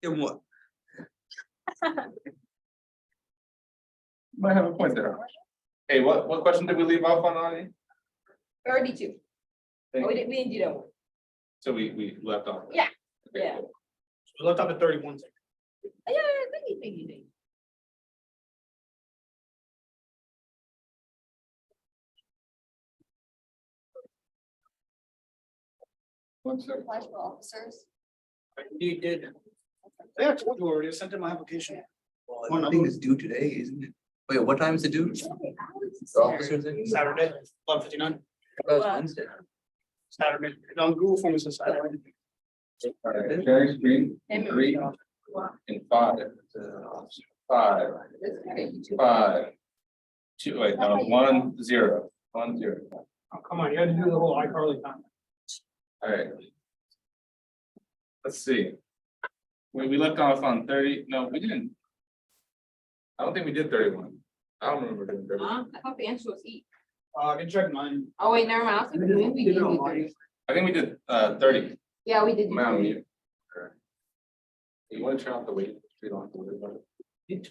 Give him what? Might have a point there. Hey, what question did we leave off on, Audie? 32. Oh, we didn't do that one. So we left off. Yeah. Okay, Yeah. cool. We looked up at 31 seconds. Yeah, thank you. One second. Apply for officers. You did. Yeah, I told you already, I sent in my application. Well, I think it's due today, isn't it? Wait, what time is it due? The officers in? Saturday, 11:59, That was Wednesday. Saturday. On Google Form, it says Saturday. All right, sharing screen, in 3, in 5, 5, 5, 2, wait, no, 1, 0, 1, 0. Oh, come on, you had to do the whole iCarly thing. All right. Let's see. We left off on 30, no, we didn't. I don't think we did 31. I don't remember doing 31. I thought the answer was E. I can check mine. Oh, wait, never mind. I was thinking we did do 30. I think we did 30. Yeah, we did. do I'm on 30. mute. All right. You want to turn off the weight? We don't have to worry about it.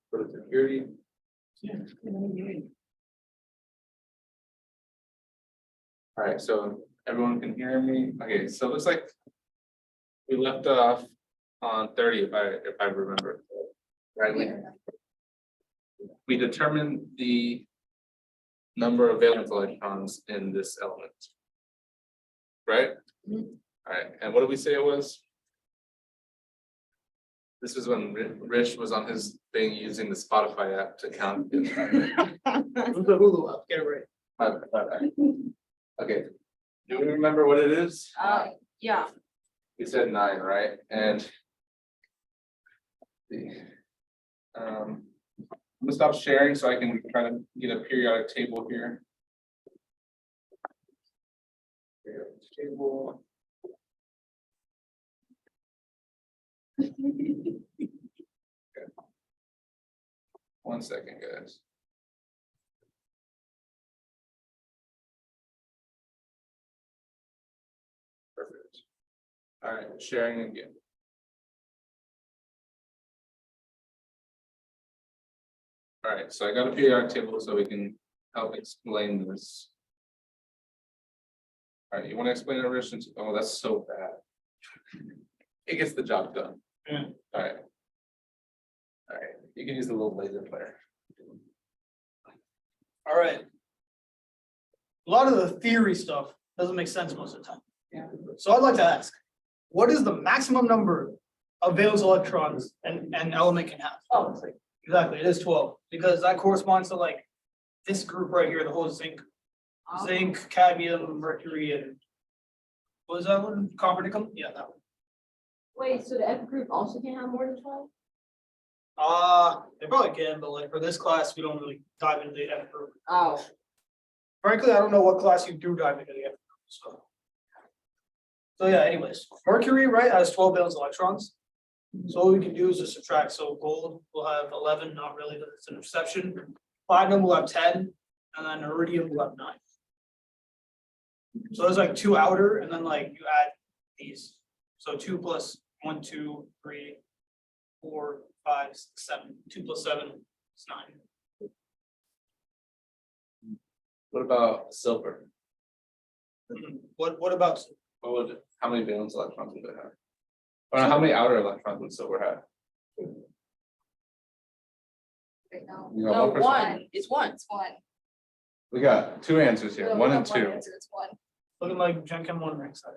For the security. All right, so everyone can hear me. Okay, so it looks like we left off on 30 if I remember. Right, we determined the number of valence electrons in this element. Right? Mhm. All right, and what did we say it was? This was when Rich was on his thing using the Spotify app to count. It was the Hulu app, get it right. Okay, do we remember what it is? Yeah. We said 9, right? And I'm gonna stop sharing so I can try to get a periodic table here. Periodic table. Okay. 1 second, guys. Perfect. All right, sharing again. All right, so I got a periodic table so we can help explain this. All right, you want to explain it, Rich? Oh, that's so bad. It gets the job done. Yeah. All right. All right, you can use the little laser player. All right. A lot of the theory stuff doesn't make sense most of the time. Yeah. So I'd like to ask, what is the maximum number of valence electrons an element can have? Oh, Exactly, it is 12, because that corresponds to like this group right here, the whole zinc, cadmium, mercury, and what is that one? Copper, nickel? Yeah, that one. Wait, so the F group also can have more than 12? They probably can, but like for this class, we don't really dive into the F group. Oh. Frankly, I don't know what class you do dive into the F group, so yeah, anyways, mercury, right, has 12 valence electrons. So what we can do is just subtract, so gold will have 11, not really, but it's an exception. Platinum will have 10, and then iridium will have 9. So there's like 2 outer, and then like you add these. So 2 plus 1, 2, 3, 4, 5, 6, 7. 2 plus 7 is 9. What about silver? What about What would, how many valence electrons would it have? Or how many outer electrons would silver have? Right now. You got No, 1%? 1. It's 1. It's one. We got 2 answers here, No, 1 we and have one 2. answer, It's one. looking like Gen Chem 1 rank side?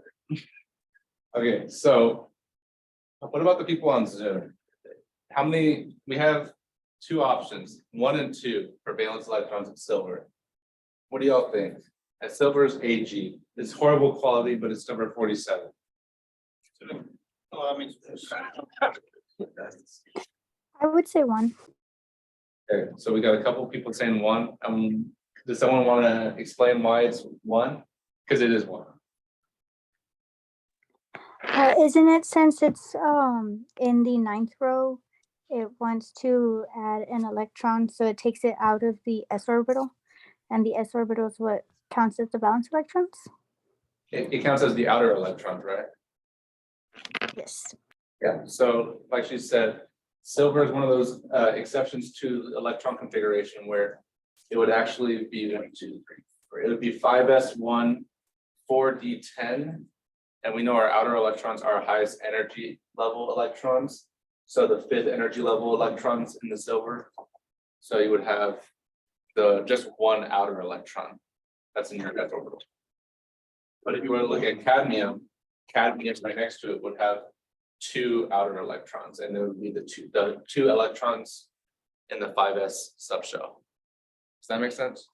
Okay, so what about the people on Zoom? How many, we have 2 options, 1 and 2 for valence electrons of silver. What do y'all think? And silver is Ag. It's horrible quality, but it's number 47. Oh, that means. I would say 1. Okay, so we got a couple people saying 1. Does someone want to explain why it's 1? Because it is 1. Isn't it, since it's in the 9th row, it wants to add an electron, so it takes it out of the s orbital, and the s orbital is what counts as the valence electrons? It counts as the outer electrons, right? Yes. Yeah, so like she said, silver is one of those exceptions to electron configuration where it would actually be 1, 2, 3, 4. It would be 5s1, 4d10. And we know our outer electrons are our highest energy level electrons. So the 5th energy level electrons in the silver. So you would have just one outer electron that's in your s orbital. But if you were to look at cadmium right next to it would have 2 outer electrons, and there would be the two electrons in the 5s subshell. Does that make sense?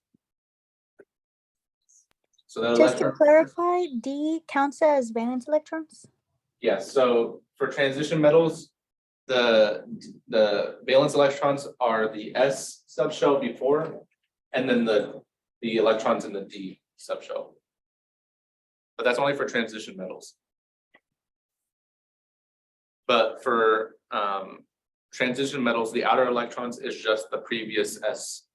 So the Just to electron, clarify, D counts as valence electrons? yes, so for transition metals, the valence electrons are the s subshell before, and then the electrons in the d subshell. But that's only for transition metals. But for transition metals, the outer electrons is just the previous s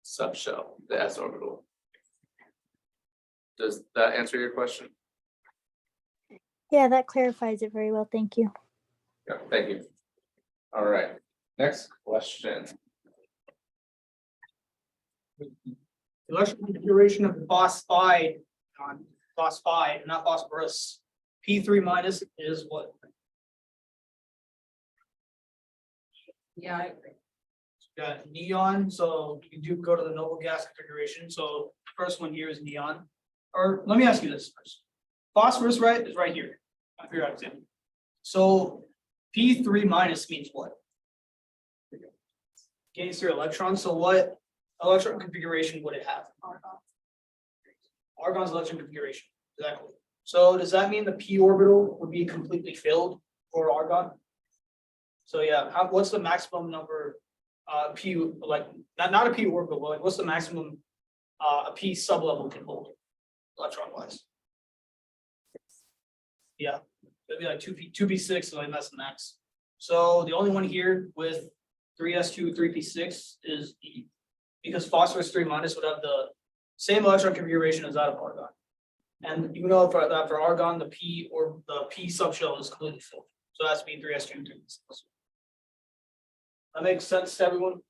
subshell, the s orbital. Does that answer your question? Yeah, that clarifies it very well. Thank you. Yeah, thank you. All right, next question. Electrical configuration of phosphide, not phosphorus. P3 minus is what? Yeah, I agree. Got neon, so you can go to the noble gas configuration. So first one here is neon. Or let me ask you this first. Phosphorus, right, is right here. on periodic table. So P3 minus means what? Gains 3 electrons. So what electron configuration would it have? Argon's electron configuration. Exactly. So does that mean the p orbital would be completely filled for argon? So yeah, what's the maximum number p, like not a p orbital, but like what's the maximum a p sublevel can hold electron wise? Yeah, it'd be like 2p6, so like that's the max. So the only one here with 3s2 3p6 is E, because phosphorus 3 minus would have the same electron configuration as that of argon. And you know for that for argon, the p or the p subshell is completely filled. So that's be 3s2 3p6. That makes sense to everyone?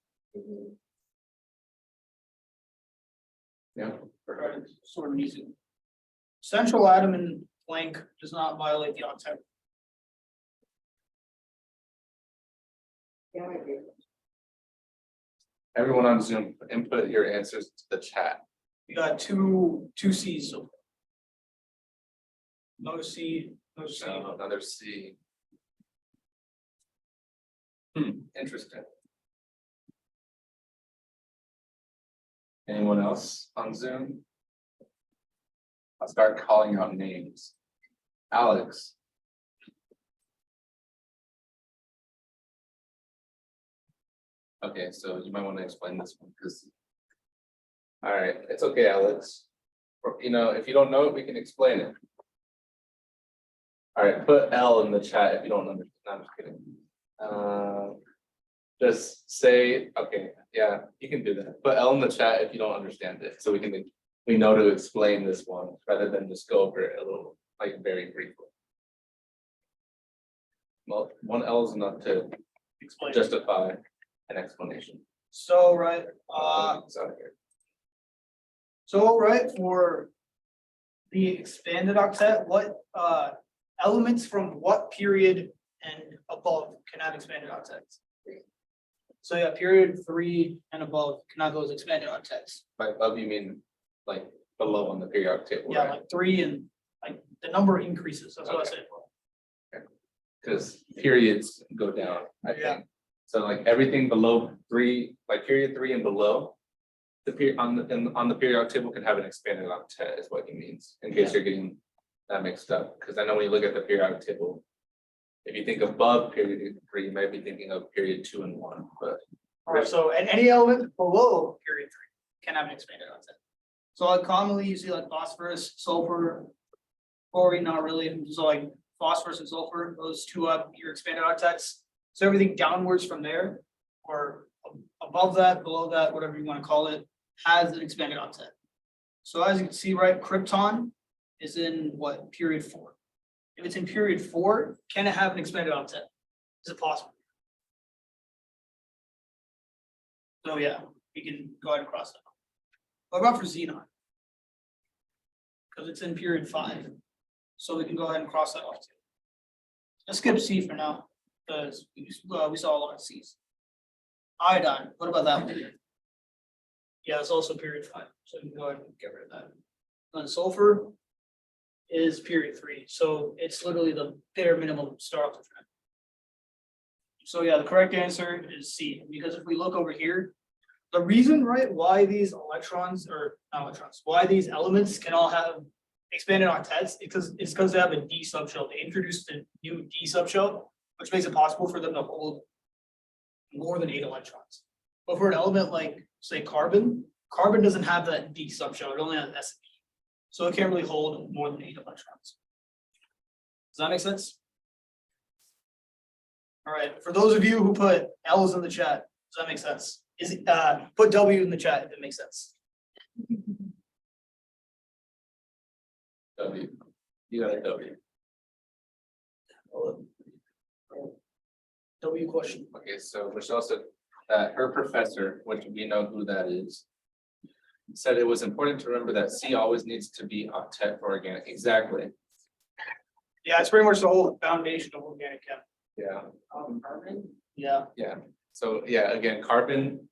Yeah. Right, sort of easy. Central atom in Planck does not violate the octet. Yeah, I agree. Everyone on Zoom, input your answers to the chat. We got two C's. So no C, no C. Another C. Interesting. Anyone else on Zoom? I'll start calling out names. Alex. Okay, so you might want to explain this one because. All right, it's okay, Alex. You know, if you don't know it, we can explain it. All right, put L in the chat if you don't understand. No, I'm just kidding. Just say, okay, yeah, you can do that. Put L in the chat if you don't understand it, so we know to explain this one rather than just go over it a little, like very briefly. Well, one L is enough to Explain. justify an explanation. So right, It's out here. so right for the expanded octet, what elements from what period and above can have expanded octets? So yeah, period 3 and above cannot go as expanded octets. By above, you mean like below on the periodic table, Yeah, right? like 3 and like the number increases. That's what I Okay. said. Because periods go down, I Yeah. think. So like everything below 3, like period 3 and below. On the periodic table can have an expanded octet is what he means, in case you're getting that mixed up, because I know when you look at the periodic table. If you think above period 3, you might be thinking of period 2 and 1, but Alright, so and any element below period 3 can have an expanded octet. So like commonly you see like phosphorus, sulfur, chlorine, not really, so like phosphorus and sulfur, those two have your expanded octets. So everything downwards from there, or above that, below that, whatever you want to call it, has an expanded octet. So as you can see, right, krypton is in what, period 4. If it's in period 4, can it have an expanded octet? Is it possible? So yeah, we can go ahead and cross that. What about for xenon? Because it's in period 5, so we can go ahead and cross that off too. Let's skip C for now, because we saw a lot of Cs. Iodine, what about that one? Yeah, it's also period 5, so we can go ahead and get rid of that. And sulfur is period 3, so it's literally the bare minimum start off the trend. So yeah, the correct answer is C, because if we look over here, the reason, right, why these electrons or not electrons, why these elements can all have expanded octets, it's because they have a D subshell. They introduced a new D subshell, which makes it possible for them to hold more than 8 electrons. But for an element like, say, carbon doesn't have that D subshell, it only has S and P. So it can't really hold more than 8 electrons. Does that make sense? All right, for those of you who put L's in the chat, does that make sense? Is it, put W in the chat if it makes sense. W. You got a W. W question. Okay, so Michelle said that her professor, which we know who that is, said it was important to remember that C always needs to be octet for organic. Exactly. Yeah, it's pretty much the whole foundation of organic chem. Yeah. Carbon. Yeah, So yeah, again, carbon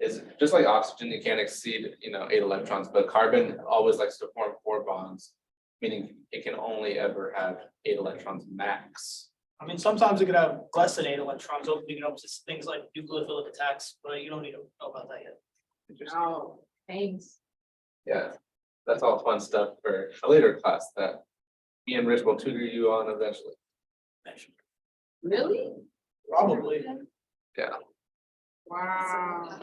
is just like oxygen, it can't exceed, 8 electrons, but carbon always likes to form 4 bonds, meaning it can only ever have 8 electrons max. I mean, sometimes it could have less than 8 electrons, opening up to things like nucleophilic attacks, but you don't need to know about that yet. Oh, thanks. Yeah, that's all fun stuff for a later class that me and Rich will tutor you on eventually. Really? Probably. Wow.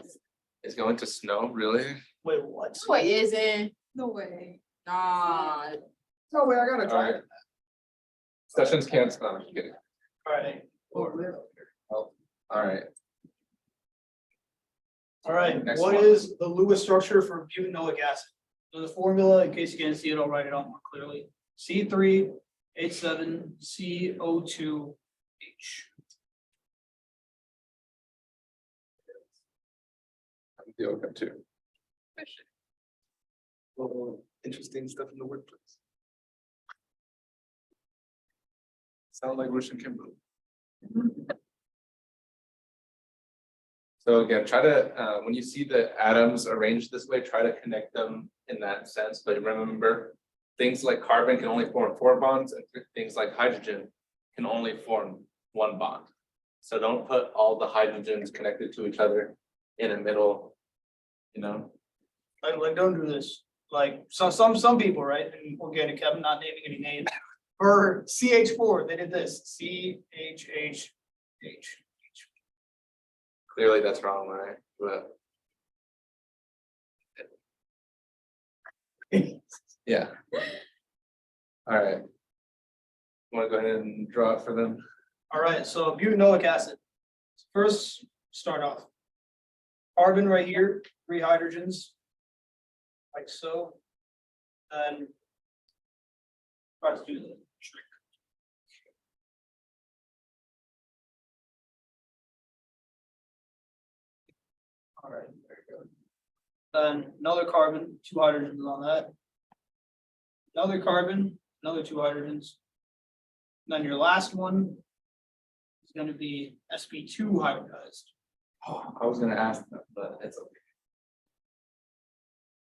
It's going to snow, really? Wait, what? No, it isn't. No way. Nah. No way, I gotta try it. Sessions can't snow, I'm just kidding. Alright, All right, alright, Next what one. is the Lewis structure for butanoic acid? So the formula, in case you can't see it, I'll write it out more clearly. C3, H7, CO2, H. the OCHA too. Interesting stuff in the workplace. Sound like Russian Kimberly. So again, try to, when you see the atoms arranged this way, try to connect them in that sense, but remember, things like carbon can only form 4 bonds, and things like hydrogen can only form 1 bond. So don't put all the hydrogens connected to each other in the middle, Like, don't do this. Like, some people, right, in organic chem, not naming any names. For CH4, they did this, CHH. Clearly that's wrong, right? But. Yeah. All right. Want to go ahead and draw it for them? All right, so butanoic acid. First, start off. Carbon right here, 3 hydrogens. Like so. And try to do the trick. All right, very good. Then another carbon, 2 hydrogens on that. Another carbon, another 2 hydrogens. Then your last one is going to be sp2 hybridized. Oh, I was gonna ask that, but it's okay.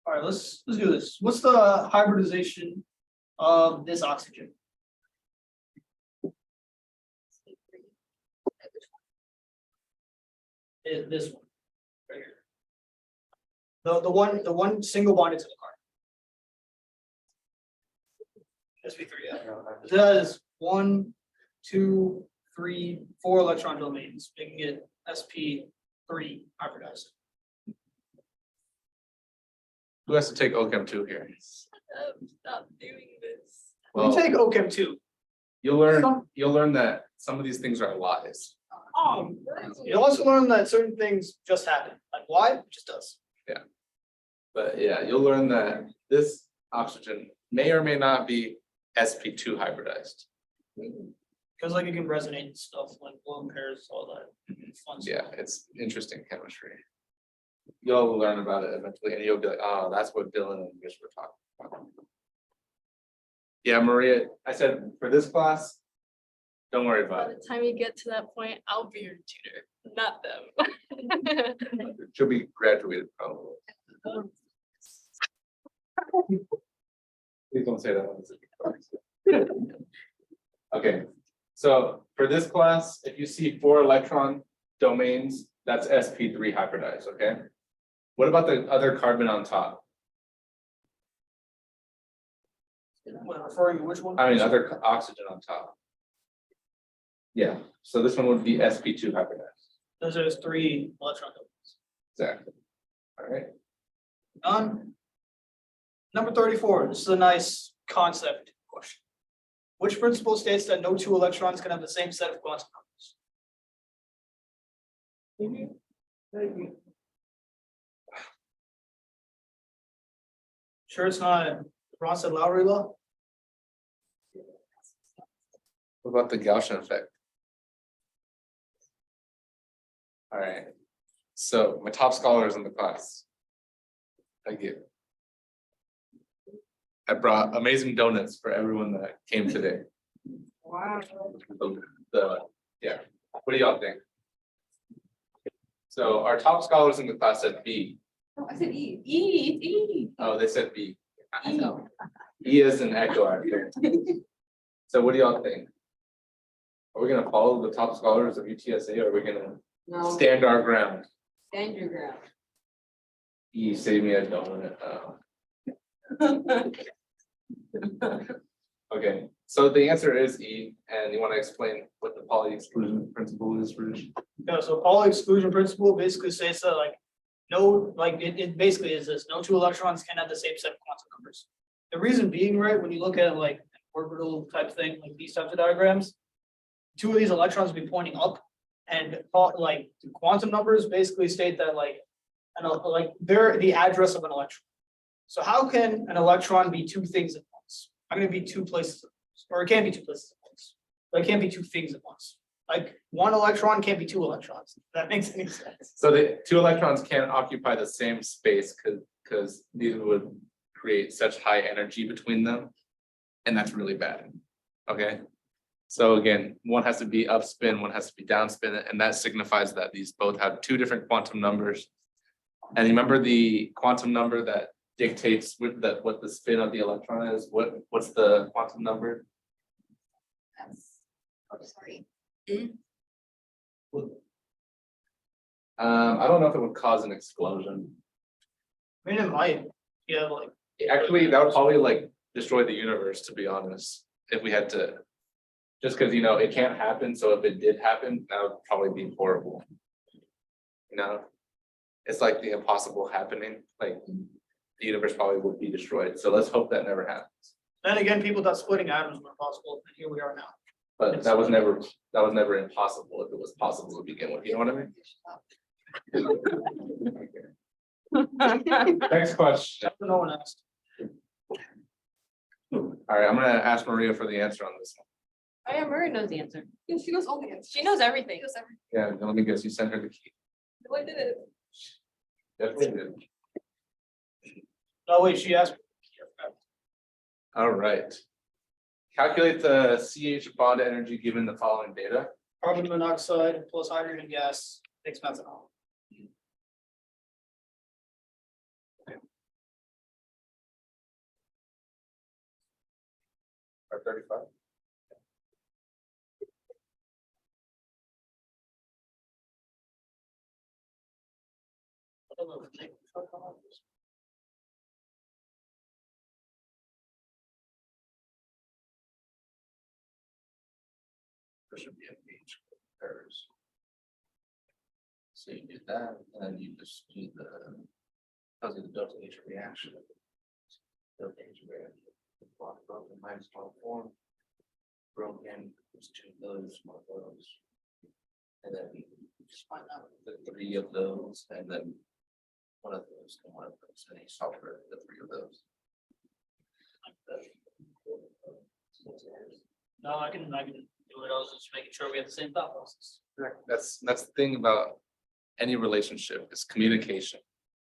All right, let's do this. What's the hybridization of this oxygen? This one right here. The one single bonded to the carbon. sp3, yeah. That is 1, 2, 3, 4 electron domains, making it sp3 hybridized. Who has to take OCHEM 2 here? Stop doing this. We Well, take OChem 2. you'll learn that some of these things are lies. Oh, You also learn that certain things just happen. Like why? It just does. But yeah, you'll learn that this oxygen may or may not be sp2 hybridized. Because like it can resonate and stuff like well. lone pairs, all that. fun stuff. Yeah, it's interesting chemistry. You'll learn about it eventually and you'll be like, oh, that's what Dylan and Mitch were talking about. Yeah, Maria, I said for this class, don't worry By about the time you get to that point, I'll be your tutor, not them. it. She'll be graduated probably. Please don't say that. Okay, so for this class, if you see 4 electron domains, that's sp3 hybridized, okay? What about the other carbon on top? When referring to which one? I mean, other oxygen on top. Yeah, so this one would be sp2 hybridized, Those are 3 electron domains. exactly. All right, Done. Number 34, this is a nice concept question. Which principle states that no 2 electrons can have the same set of quantum numbers? Sure it's not Ronson-Lowry law? what about the Gaussian effect? All right, so my top scholars in the class. Thank you. I brought amazing donuts for everyone that came today. Wow. Yeah, what do y'all think? So our top scholars in the class said B. No, I said E. E. Oh, they said B. E. E is an echo, I think. So what do y'all think? Are we gonna follow the top scholars of UTSA or are we gonna No, stand our ground? stand your ground. E, save me a donut. Okay, so the answer is E, and you wanna explain what the Pauli exclusion principle is, Rich? Yeah, so Pauli exclusion principle basically says that like, no, like it basically is this, no 2 electrons can have the same set of quantum numbers. The reason being, right, when you look at like an orbital type thing, like these types of diagrams, 2 of these electrons will be pointing up, and like the quantum numbers basically state that like, like they're the address of an electron. So how can an electron be 2 things at once? I'm gonna be 2 places at once, or it can't be 2 places at once, but it can't be 2 things at once. Like 1 electron can't be 2 electrons, if that makes any sense. So the 2 electrons can't occupy the same space because these would create such high energy between them. And that's really bad. Okay. So again, one has to be up spin, one has to be down spin, and that signifies that these both have 2 different quantum numbers. And remember the quantum number that dictates what the spin of the electron is? What's the quantum number? Oh, sorry. I don't know if it would cause an explosion. I mean, it might, yeah, like, Actually, that would probably like destroy the universe, to be honest, if we had to. Just because, it can't happen, so if it did happen, that would probably be horrible. It's like the impossible happening, like the universe probably would be destroyed, so let's hope that never happens. then again, people thought splitting atoms were possible, and here we are now. But that was never impossible if it was possible to begin with, you know what I mean? Next question. No one asked. All right, I'm gonna ask Maria for the answer on this one. Oh yeah, Murray knows the answer. Yeah, she knows all the answers. She knows everything. She knows everything. Yeah, let me guess, you sent her the key. No, I did it. Definitely did. No, wait, she asked. All right. Calculate the CH bond energy given the following data. Carbon monoxide plus hydrogen gas makes methanol. Or 35. I don't know if they- There should be a page for pairs. So you do that, and then you just do tells you the delta H reaction. Delta H reaction. Broken minus one form. Broken, there's 2 of those, 1 of those. And then you just find out the 3 of those, and then 1 of those, and 1 of those, and you solve for the 3 of those. No, I can do it. I was just making sure we have the same thought process. That's the thing about any relationship is communication.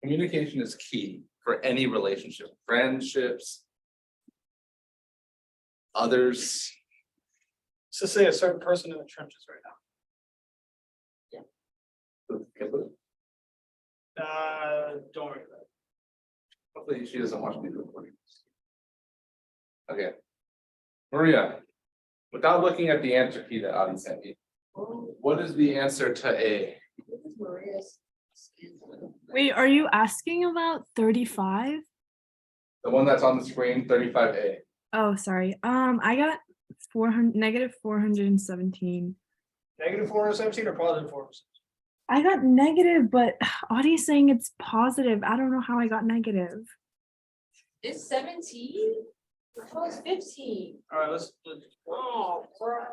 Communication is key for any relationship, friendships. Others, Let's just say a certain person in the trenches right now. Don't worry about it. hopefully she doesn't watch these recordings. Okay. Maria, without looking at the answer key that Audie sent me, what is the answer to A? Wait, are you asking about 35? The one that's on the screen, 35A. Oh, sorry. I got negative 417. Negative 417 or positive 417? I got negative, but Audie's saying it's positive. I don't know how I got negative. It's 17? I thought it was 15. All right, let's. Oh, crap.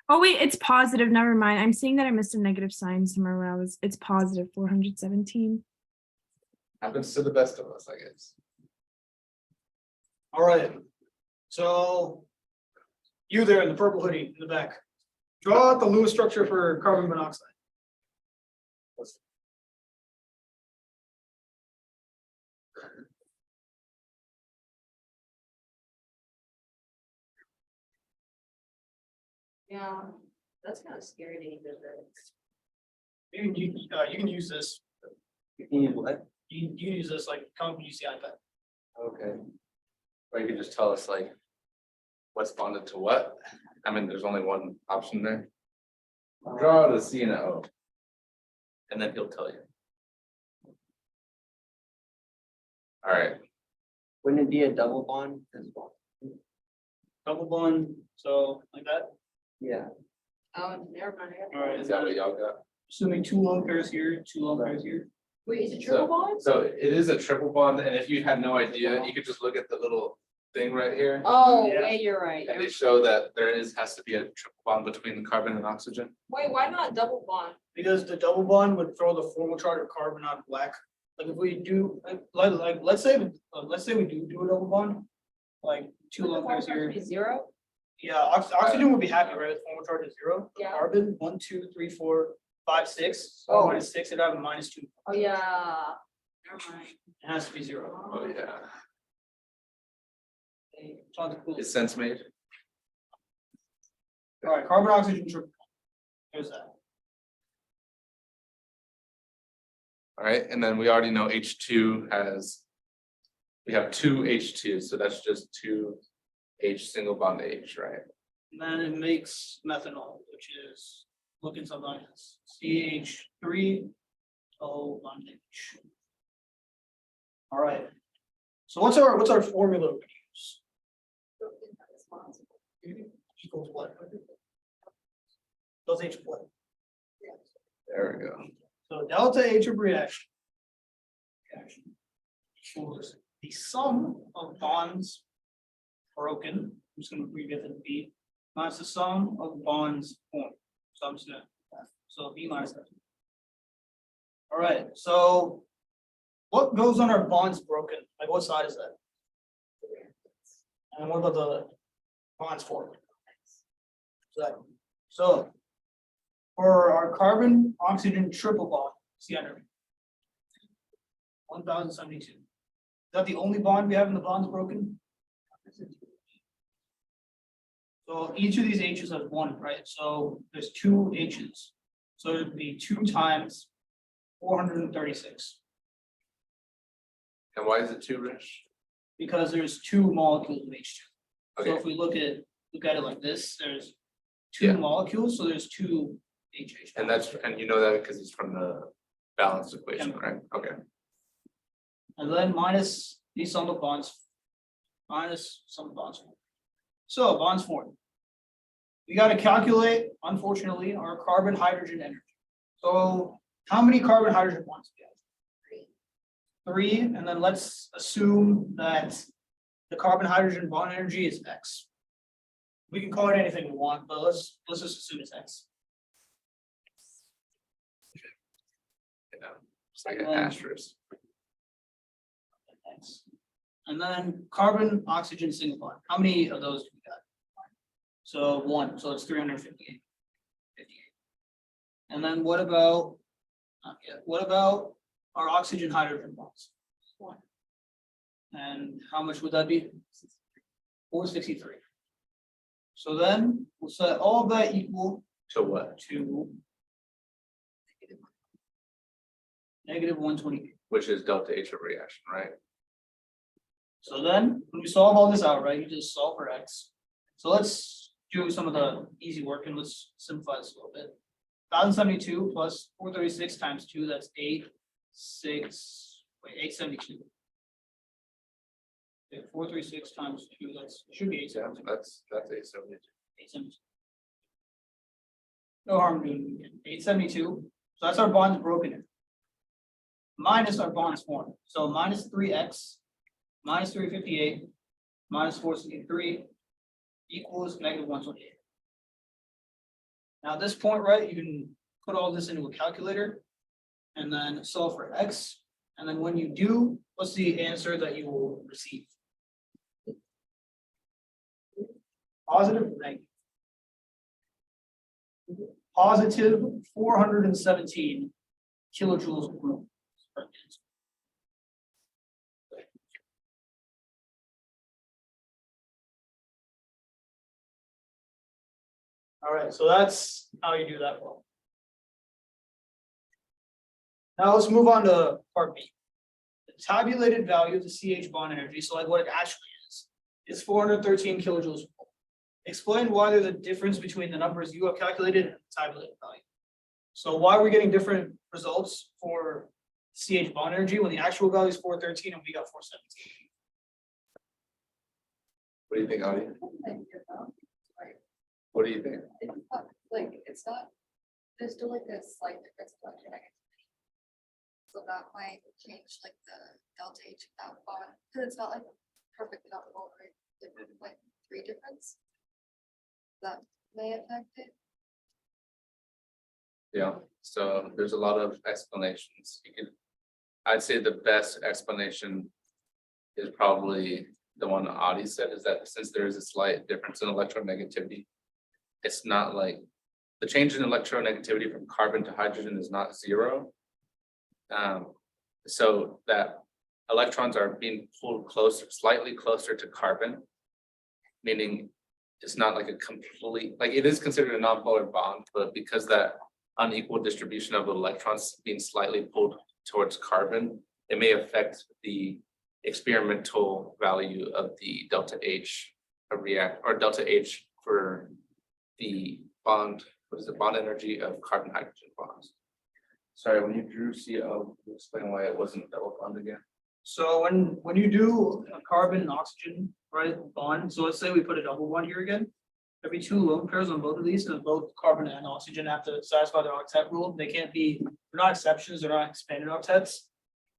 Oh wait, it's positive. Never mind. I'm seeing that I missed a negative sign somewhere where it's positive 417. Happens to the best of us, I guess. All right. So you there in the purple hoodie in the back. Draw out the Lewis structure for carbon monoxide. Yeah, that's kind of scary to even. You can use this. You can use what? You can use this like come use the iPad. Okay. Or you can just tell us like what's bonded to what. I mean, there's only one option there. Draw the C and a O. And then he'll tell you. All right, Wouldn't it be a double bond as well? Double bond, so like that. Yeah. Oh, never mind. All right, is that what y'all got? assuming 2 lone pairs here, 2 lone pairs here. Wait, is it triple bond? So it is a triple bond, and if you had no idea, you could just look at the little thing right here. Oh, Yeah. yeah, you're right. And they show that has to be a triple bond between the carbon and oxygen. Wait, why not double bond? Because the double bond would throw the formal chart of carbon out of whack. Like if we do, like let's say we do a double bond, like 2 Would the lone pairs formal chart here. be 0? Yeah, oxygen would be happy, right? If formal chart is 0. Yeah. Carbon 1, 2, 3, 4, 5, 6. Oh. Minus 6, it'd have a -2. Oh, yeah. Never mind. It has to be 0. Oh, yeah. Sounds cool. Is sense made? All right, carbon, oxygen, triple. Here's that. All right, and then we already know H2 we have 2 H2, so that's just 2 H single bond H, right? And then it makes methanol, which is looking something like this. CH3 O bond H. All right. So what's our formula we use? Equals what? Those H what? There we go. So delta H of reaction. Equals the sum of bonds broken. I'm just gonna abbreviate it to B minus the sum of bonds formed. So I'm just gonna, so B minus that. All right, so what goes on our bonds broken? Like what side is that? And what about the bonds formed? So for our carbon oxygen triple bond, see under 1072. Is that the only bond we have in the bonds broken? So each of these H's has 1, right? So there's 2 H's. So it'd be 2 times 436, And why is it 2, Rich? because there's 2 molecules of H2. So Okay, if we look at it like this, there's 2 Yeah. molecules, so there's 2 HH. and you know that because it's from the balanced equation, right? Okay. And then minus the sum of bonds. Minus sum of bonds. So bonds formed. We gotta calculate, unfortunately, our carbon hydrogen energy. So how many carbon hydrogen bonds do we have? 3, and then let's assume that the carbon hydrogen bond energy is X. We can call it anything we want, but let's just assume it's X. Yeah, it's like an asterisk. X. And then carbon, oxygen, single bond. How many of those do we got? So 1, so it's 358. 58. And then what about, not yet, what about our oxygen hydrogen bonds? 1. And how much would that be? 463. So then we'll set all of that equal To what? to negative 128. Which is delta H of reaction, right? So then, when we solve all this out, right, you just solve for x. So let's do some of the easy work and let's simplify this a little bit. 1072 plus 436 times 2, that's 872. Okay, 436 times 2, should be Yeah, 872. that's A72. 872. No harm doing it again. 872, so that's our bonds broken in. Minus our bonds formed, so minus 3x, minus 358, minus 463 equals negative 128. Now at this point, right, you can put all this into a calculator and then solve for x. And then when you do, what's the answer that you will receive? Positive or negative? Positive 417 kilojoules per mole. All right, so that's how you do that one. Now let's move on to part B. The tabulated value of the CH bond energy, so like what it actually is 413 kilojoules. per mole. Explain why there's a difference between the numbers you have calculated and the tabulated value. So why we're getting different results for CH bond energy when the actual value is 413 and we got 417. What do you think, Audie? What do you think? It's not, like, it's not, there's still like a slight difference in electronegativity. So that might change like the delta H of that bond, because it's not like perfect enough over different, like 3 difference. That may affect it. Yeah, so there's a lot of explanations. I'd say the best explanation is probably the one Audie said, is that since there is a slight difference in electronegativity, it's not like the change in electronegativity from carbon to hydrogen is not 0. So that electrons are being pulled closer, slightly closer to carbon, meaning it's not like a complete, like it is considered a nonpolar bond, but because that unequal distribution of electrons being slightly pulled towards carbon, it may affect the experimental value of the delta H of delta H for the bond, what is the bond energy of carbon hydrogen bonds. Sorry, when you drew CO, explain why it wasn't double bond again. So when you do a carbon and oxygen, right, bond, so let's say we put a double bond here again. Every 2 lone pairs on both of these, and both carbon and oxygen have to satisfy their octet rule. They can't be, they're not exceptions, they're not expanded octets.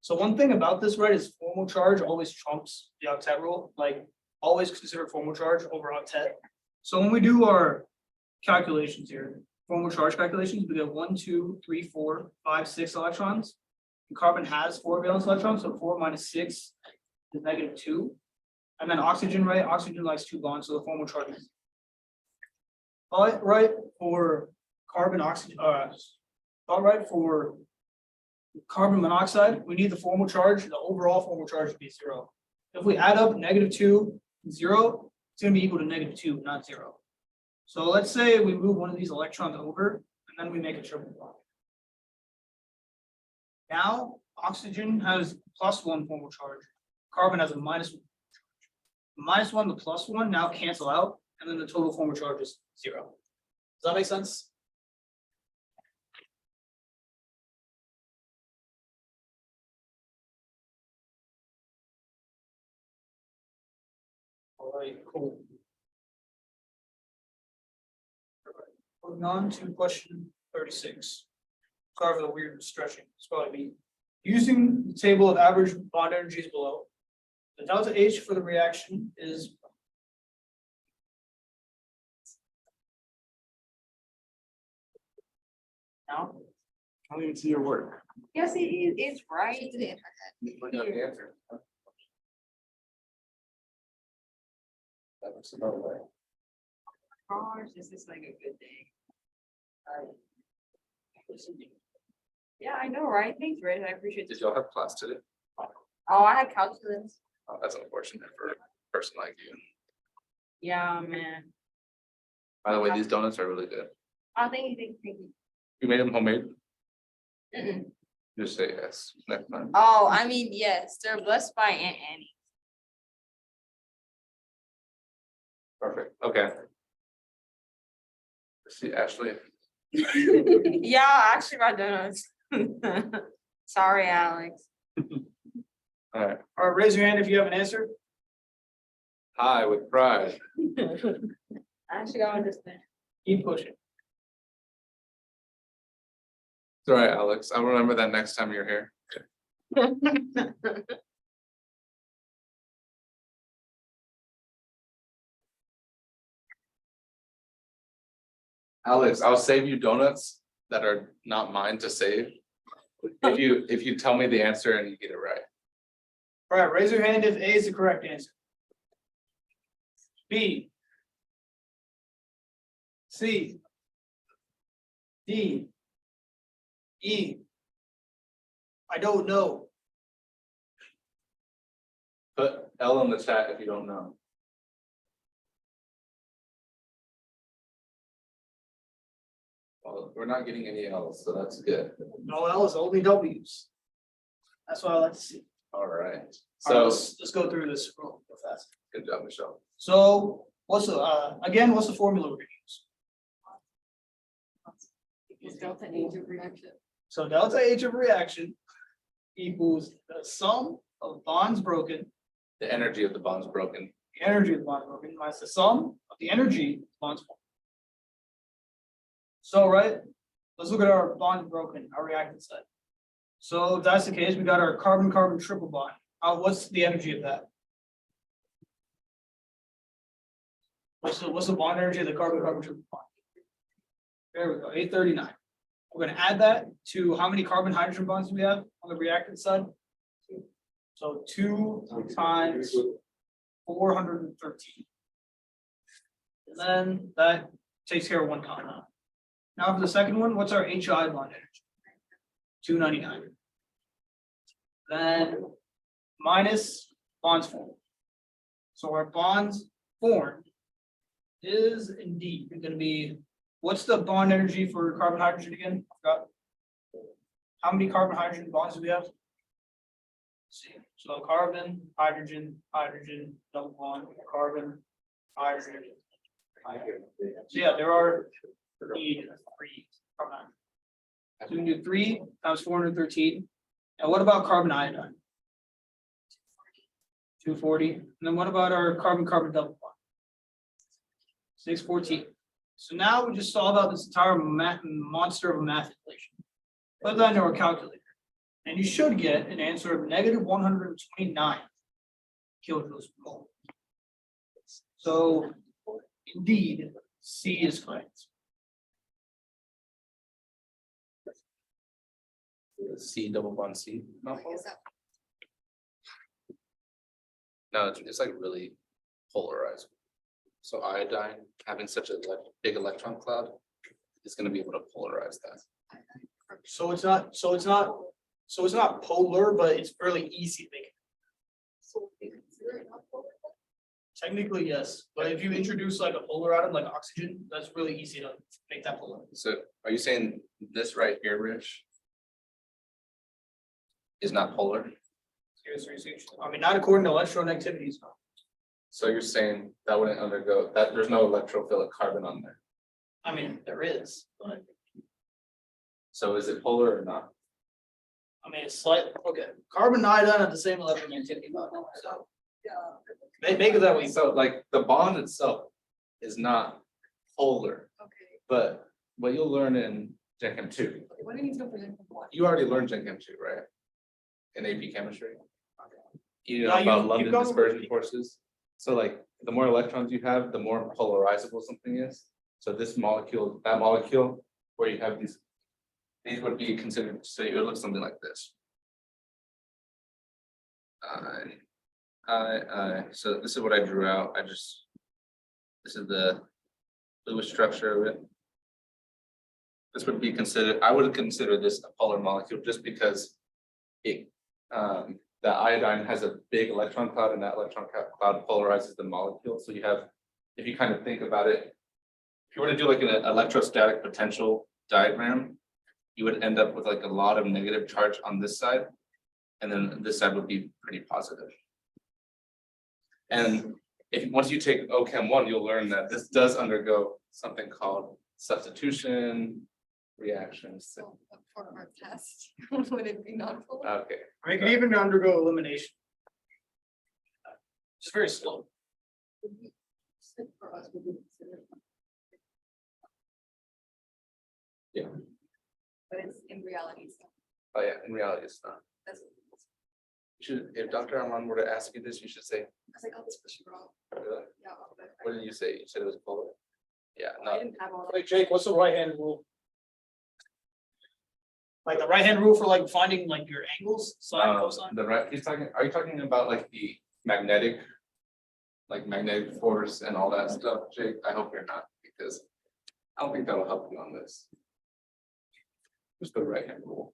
So one thing about this, right, is formal charge always trumps the octet rule, like always consider formal charge over octet. So when we do our calculations here, formal charge calculations, we get 1, 2, 3, 4, 5, 6 electrons. And carbon has 4 valence electrons, so 4 minus 6 is -2. And then oxygen, right? Oxygen likes 2 bonds, so the formal charge is. But right for carbon oxygen, right for carbon monoxide, we need the formal charge, the overall formal charge to be 0. If we add up -2, 0, it's gonna be equal to -2, not 0. So let's say we move one of these electrons over and then we make a triple bond. Now oxygen has +1 formal charge, carbon has a -1. -1 to +1 now cancel out, and then the total formal charge is 0. Does that make sense? All right, cool. Moving on to question 36. Sorry for the weird stretching. It's probably me. Using the table of average bond energies below, the delta H for the reaction is. Now, I don't even see your work. Yes, it's right. It's in Look at the answer. That looks about right. Gosh, this is like a good day. Yeah, I know, right? Thanks, Rich. I appreciate Did this. y'all have class today? Oh, I had calculus. Oh, that's unfortunate for a person like you. Yeah, man. By the way, these donuts are really good. Oh, thank you, thank you, thank you. You made them homemade? Mm-mm. Just say yes next time. Oh, I mean, yes, they're blessed by Aunt Annie. Perfect, okay. See, Ashley, Yeah, I actually brought donuts. Sorry, Alex. all right, All right, raise your hand if you have an answer. hi with pride. I actually got this thing. Keep pushing. It's all right, Alex, I'll remember that next time you're here. Alex, I'll save you donuts that are not mine to save. If you tell me the answer and you get it right. All right, raise your hand if A is the correct answer. B. C. D. E. I don't know. Put L in the chat if you don't know. Well, we're not getting any L's, so that's good. No L's, only W's. That's what I like to see. All right, All right, so let's go through this real fast. good job, Michelle. So what's the, again, what's the formula we're gonna use? Equals delta H of reaction. So delta H of reaction equals the sum of bonds broken, The energy of the bond's broken. the energy of the bond broken, minus the sum of the energy of the bonds formed. So, right, let's look at our bond broken, our reactant side. So if that's the case, we got our carbon-carbon triple bond. What's the energy of that? What's the bond energy of the carbon-carbon triple bond? There we go, 839. We're gonna add that to how many carbon hydrogen bonds do we have on the reactant side? So 2 times 413. And then that takes care of one compound. Now for the second one, what's our HI bond energy? 299. Then minus bonds formed. So our bonds formed is indeed going to be, what's the bond energy for carbon hydrogen again? I forgot. How many carbon hydrogen bonds do we have? Let's see, so carbon, hydrogen, hydrogen, double bond, carbon, hydrogen. So yeah, there are three carbon hydrogen. So we can do 3 times 413. And what about carbon iodine? 240. And then what about our carbon-carbon double bond? 614. So now we just solve out this entire monster of a math equation. Put that into our calculator. And you should get an answer of negative 129 kilojoules per mole. So indeed, C is correct. C double bond C. No, Is that no, it's like really polarized. So iodine having such a big electron cloud is gonna be able to polarize that. So it's not polar, but it's really easy to make. so we consider it not polar? Technically, yes, but if you introduce like a polar atom like oxygen, that's really easy to make that polar. So are you saying this right here, Rich? Is not polar? I mean, not according to electronegativities. So you're saying that wouldn't undergo, that there's no electrophilic carbon on there? I mean, there is, but So is it polar or not? I mean, it's slight, okay, carbon and iodine have the same electronegativity, so Yeah. make it that way. So like the bond itself is not polar, Okay, but what you'll learn in Gen Chem 2, what do you need to present from what? you already learned Gen Chem 2, right? In AP chemistry. You know Yeah, about you've London gone over dispersion AP. forces. So like the more electrons you have, the more polarizable something is. So this molecule, that molecule, where you have these would be considered, so it would look something like this. So this is what I drew out. This is the fluid structure of it. This would be considered, I would consider this a polar molecule just because it, the iodine has a big electron cloud and that electron cloud polarizes the molecule. So you have, if you kind of think about it, if you were to do like an electrostatic potential diagram, you would end up with like a lot of negative charge on this side. And then this side would be pretty positive. And if, once you take OChem 1, you'll learn that this does undergo something called substitution reactions. So for our test, would it be non-polar? Okay, Or you can even undergo elimination. It's very slow. For us, we would consider. Yeah. But it's in reality, it's not. oh yeah, in reality, it's not. That's, You should, if Dr. Armand were to ask you this, you should say, I was like, oh, this was wrong. really? Yeah. but What did you say? You said it was polar? Yeah, I no, didn't have all. Wait, Jake, what's the right hand rule? Like the right hand rule for like finding like your angles, sine, cosine? the right, he's talking, are you talking about like the magnetic? Like magnetic force and all that stuff, Jake? I hope you're not, because I don't think that'll help you on this. Just the right hand rule.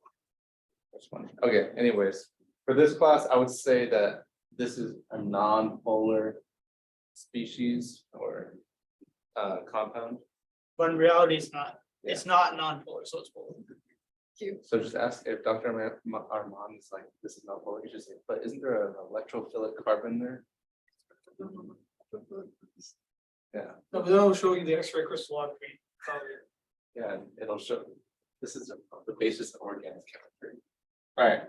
That's fine. Okay, anyways, for this class, I would say that this is a non-polar species or compound. But in reality, it's not. It's not non-polar, so it's polar. So just ask if Dr. Armand is like, this is not polar, you should say, but isn't there an electrophilic carbon there? Yeah, No, but then it'll show you the X-ray crystallography. yeah, and it'll show, this is the basis of organic chemistry. All right.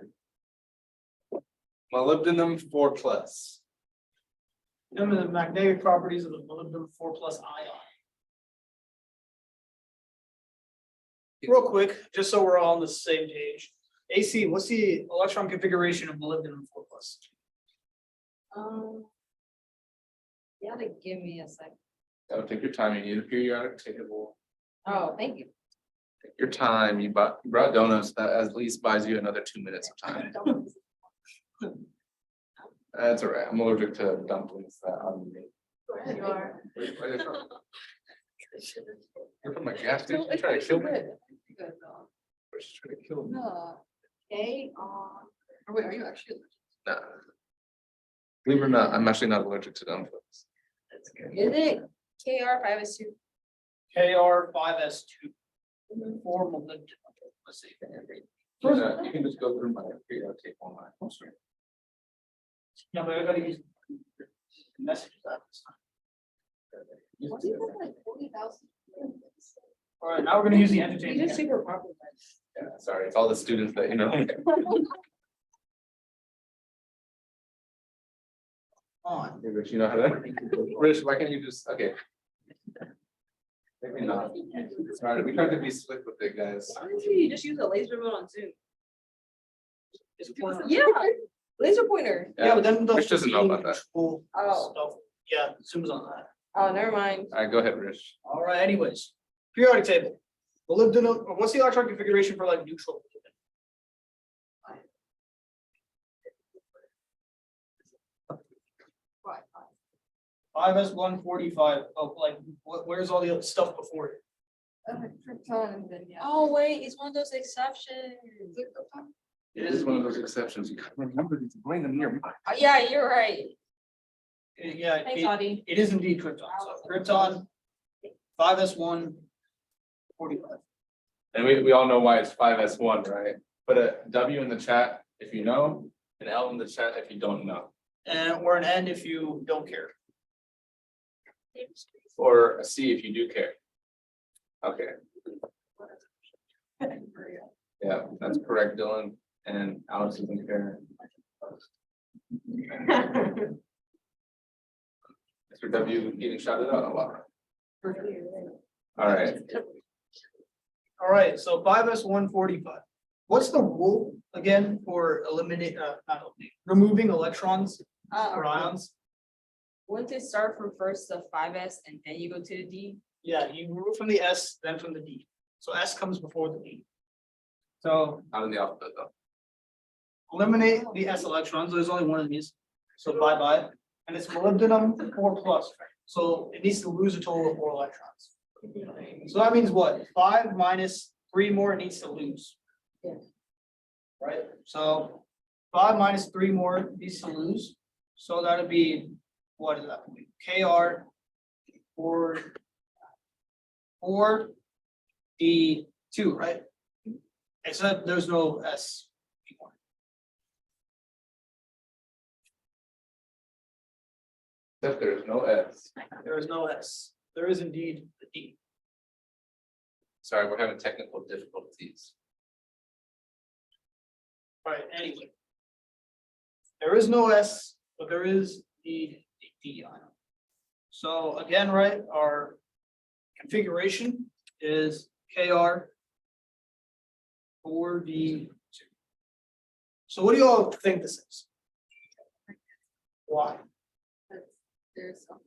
Molybdenum 4+. Remember the magnetic properties of the molybdenum 4+ ion. Real quick, just so we're all on the same page. AC, what's the electron configuration of molybdenum 4+? You gotta give me a second. That'll take your time, you need a periodic table. Oh, thank you. Take your time, you brought donuts, that at least buys you another 2 minutes of time. That's all right, I'm allergic to dumplings that on me. You are. Where are they from? You're from a gas station, you're trying to kill me? Good, though. Or she's trying to kill me? No. Or wait, are you actually? Nah. Believe it or not, I'm actually not allergic to dumplings. That's good. Is it KR5S2? KR5S2. For molybdenum. Let's see. You can just go through my periodic table online. Oh, sorry. Yeah, but I gotta use messages at this time. What do you think, like 40,000? All right, now we're gonna use the You entertainment. just super popular. Yeah, sorry, it's all the students that, you know. On. Hey, Rich, you know how to, Rich, why can't you just, okay. Maybe not. Sorry, we tried to be slick with it, guys. Why don't you just use a laser mode on Zoom? It's a pointer. Yeah, laser pointer. Yeah, but then the. Rich doesn't know about that. Cool Oh. stuff. Yeah, Zoom's on that. Oh, never mind. All right, go ahead, Rich. All right, anyways, periodic table. Molybdenum, or what's the electron configuration for like neutral? Right. 5s145. Oh, like, where's all the other stuff before it? Krypton and then, yeah. Oh, wait, it's one of those exceptions. Is it Krypton? It is one of those exceptions. You gotta remember to bring them in your mind. Yeah, you're right. Yeah, Thanks, Audie. it is indeed Krypton. So Krypton, 5s1, 45. And we all know why it's 5s1, right? Put a W in the chat if you know, an L in the chat if you don't know, And or an N if you don't care. or a C if you do care. Okay, yeah, that's correct, Dylan, and Alex isn't care. Mr. W getting shouted out a lot. All right, All right, so 5s145. What's the rule again for removing electrons or ions? Wouldn't it start from first the 5S and then you go to the D? Yeah, you remove from the S, then from the D. So S comes before the D. So not in the alphabet though. eliminate the S electrons. There's only one of these. So bye-bye. And it's molybdenum 4+. So it needs to lose a total of 4 electrons. So that means what? 5 minus 3 more needs to lose. Yeah. Right, so 5 minus 3 more needs to lose, so that'd be, what is that? KR for D 2, right? Except there's no S anymore. Except there's no S. There is no S. There is indeed a D. Sorry, we're having technical difficulties. Right, anyway. There is no S, but there is the D ion. So again, right, our configuration is KR 4D2. So what do you all think this is? Why? There's some.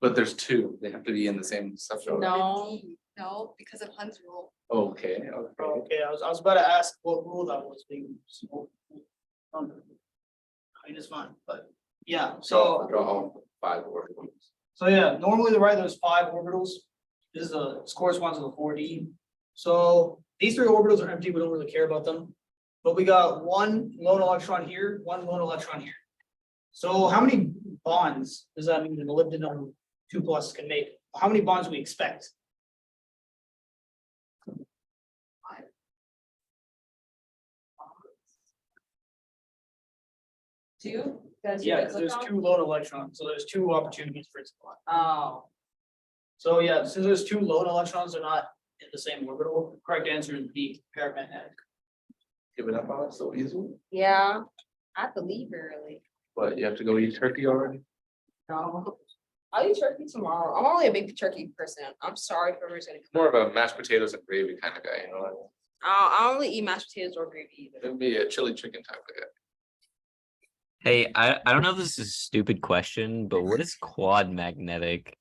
But there's two, they have to be in the same subshell. No. No, because of Hund's rule. Okay, okay. Okay, I was about to ask what rule that was being. I mean, it's fine, but yeah, so. Draw all 5 orbitals. So yeah, normally the right, there's 5 orbitals. This is this corresponds to the 4D. So these 3 orbitals are empty, we don't really care about them. But we got 1 lone electron here, 1 lone electron here. So how many bonds does that mean the molybdenum 2+ can make? How many bonds do we expect? Two? That's Yeah, what it's there's about? 2 lone electrons, so there's 2 opportunities for its bond. Oh, So yeah, since there's 2 lone electrons, they're not in the same orbital. Correct answer is B, paramagnetic. Giving up on it so easily, yeah, I have to leave early. but you have to go eat turkey already. No. I'll eat turkey tomorrow. I'm only a big turkey person. I'm sorry if whoever's gonna come. More of a mashed potatoes and gravy kind of guy, you know, I only eat mashed potatoes or gravy either. it'd be a chili chicken type of guy. Hey, I don't know if this is a stupid question, but what is quad magnetic?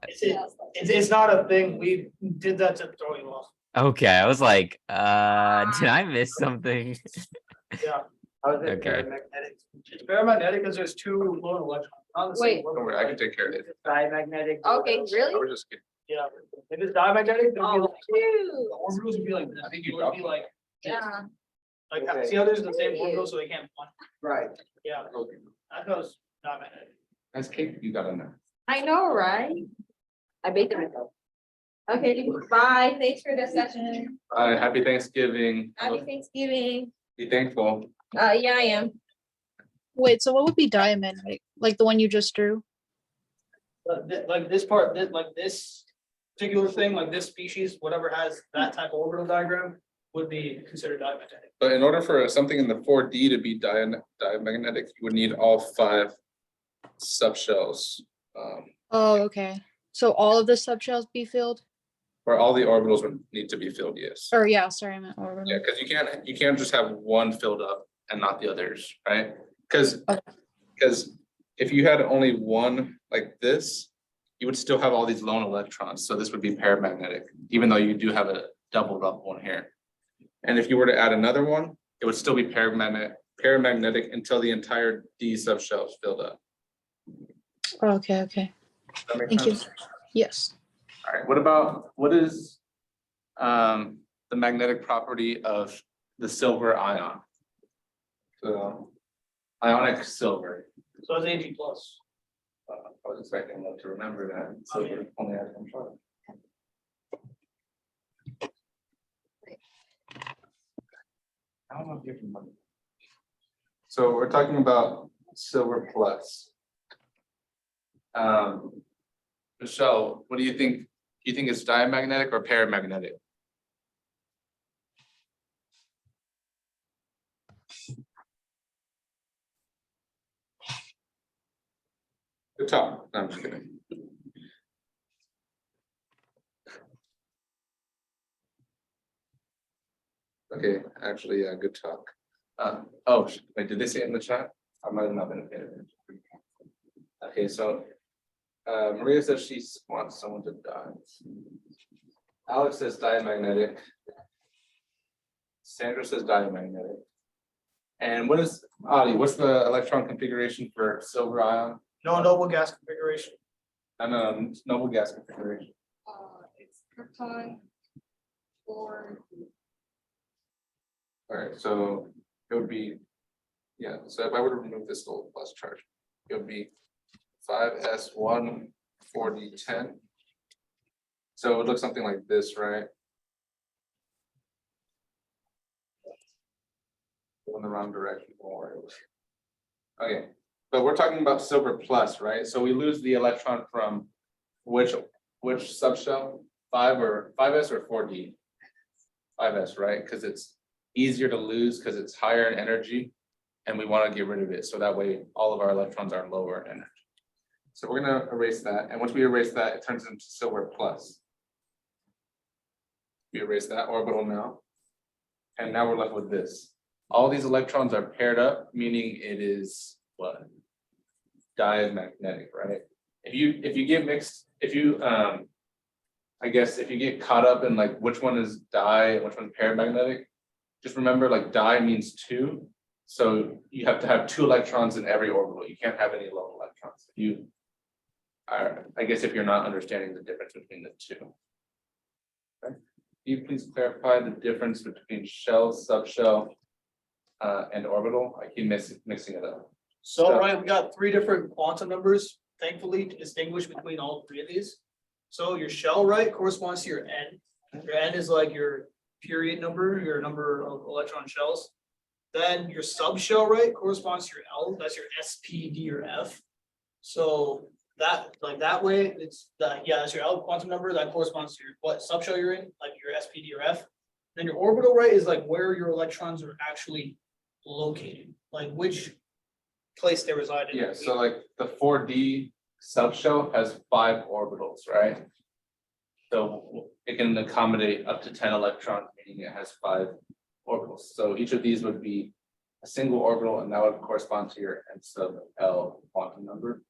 It's not a thing. We did that to throw you off. Okay, I was like, did I miss something? Yeah. Okay. It's paramagnetic because there's 2 lone electrons. Not the same Wait. orbital, Don't worry, I can right? take care of it. Diamagnetic. Okay, I really? was just kidding. Yeah, if it's diamagnetic, then Oh, the cute. orbitals would be like this. I think you It would dropped be one. like, Yeah. like, see how there's the same Cute. orbital, so they can't bond? Right. Yeah, Okay. that goes diamagnetic. Nice cake you got in there. I know, right? I baked it myself. Okay, bye. Thanks for the session. Happy Thanksgiving. Happy Thanksgiving. Be thankful. Yeah, I am. Wait, so what would be diamagnetic? Like the one you just drew? But like this part, like this particular thing, like this species, whatever has that type of orbital diagram would be considered diamagnetic. But in order for something in the 4D to be diamagnetic, you would need all 5 subshells. Oh, okay. So all of the subshells be filled? Where all the orbitals would need to be filled, yes. Or yeah, sorry, I meant orbital. Yeah, because you can't just have one filled up and not the others, right? Because Okay. if you had only one like this, you would still have all these lone electrons, so this would be paramagnetic, even though you do have a doubled up one here. And if you were to add another one, it would still be paramagnetic until the entire D subshell is filled up. Okay, okay. Does that make Thank you. sense? Yes. All right, what is the magnetic property of the silver ion? So ionic silver. So it's Ag plus. I was expecting them to remember that. Silver only has one charge. I don't know if you can remember. So we're talking about silver plus. Michelle, what do you think? Do you think it's diamagnetic or paramagnetic? Good talk. No, I'm just kidding. Okay, actually, yeah, good talk. Oh, wait, did they say it in the chat? I might have not been paying attention. Okay, so Maria says she wants someone to die. Alex says diamagnetic. Sandra says diamagnetic. And what is, Adi, what's the electron configuration for silver ion? No noble gas configuration. And noble gas configuration. it's krypton. Or, Alright, so it would be, yeah, so if I were to remove this gold plus charge, it would be 5s1 4d10. So it would look something like this, right? Go in the wrong direction, don't worry. Okay, but we're talking about silver plus, right? So we lose the electron from which subshell? 5s or 4d? 5s, right? Because it's easier to lose because it's higher in energy and we want to get rid of it. So that way all of our electrons are lower in energy. So we're gonna erase that. And once we erase that, it turns into silver plus. We erase that orbital now. And now we're left with this. All these electrons are paired up, meaning it is what? Diamagnetic, right? If you get mixed, I guess if you get caught up in like which one is di and which one's paramagnetic, just remember like di means two. So you have to have 2 electrons in every orbital. You can't have any lone electrons. I guess if you're not understanding the difference between the two. Okay. Can you please clarify the difference between shell, subshell, and orbital? I keep mixing it up. So, right, we got 3 different quantum numbers, thankfully, to distinguish between all 3 of these. So your shell, right, corresponds to your N. Your N is like your period number, your number of electron shells. Then your subshell, right, corresponds to your L, that's your S, P, D, or F. So that way, it's that's your L quantum number, that corresponds to your what subshell you're in, like your S, P, D, or F. Then your orbital, right, is like where your electrons are actually located, like which place they reside in. Yeah, so like the 4D subshell has 5 orbitals, right? So it can accommodate up to 10 electrons, meaning it has 5 orbitals. So each of these would be a single orbital, and that would correspond to your N sub L quantum number.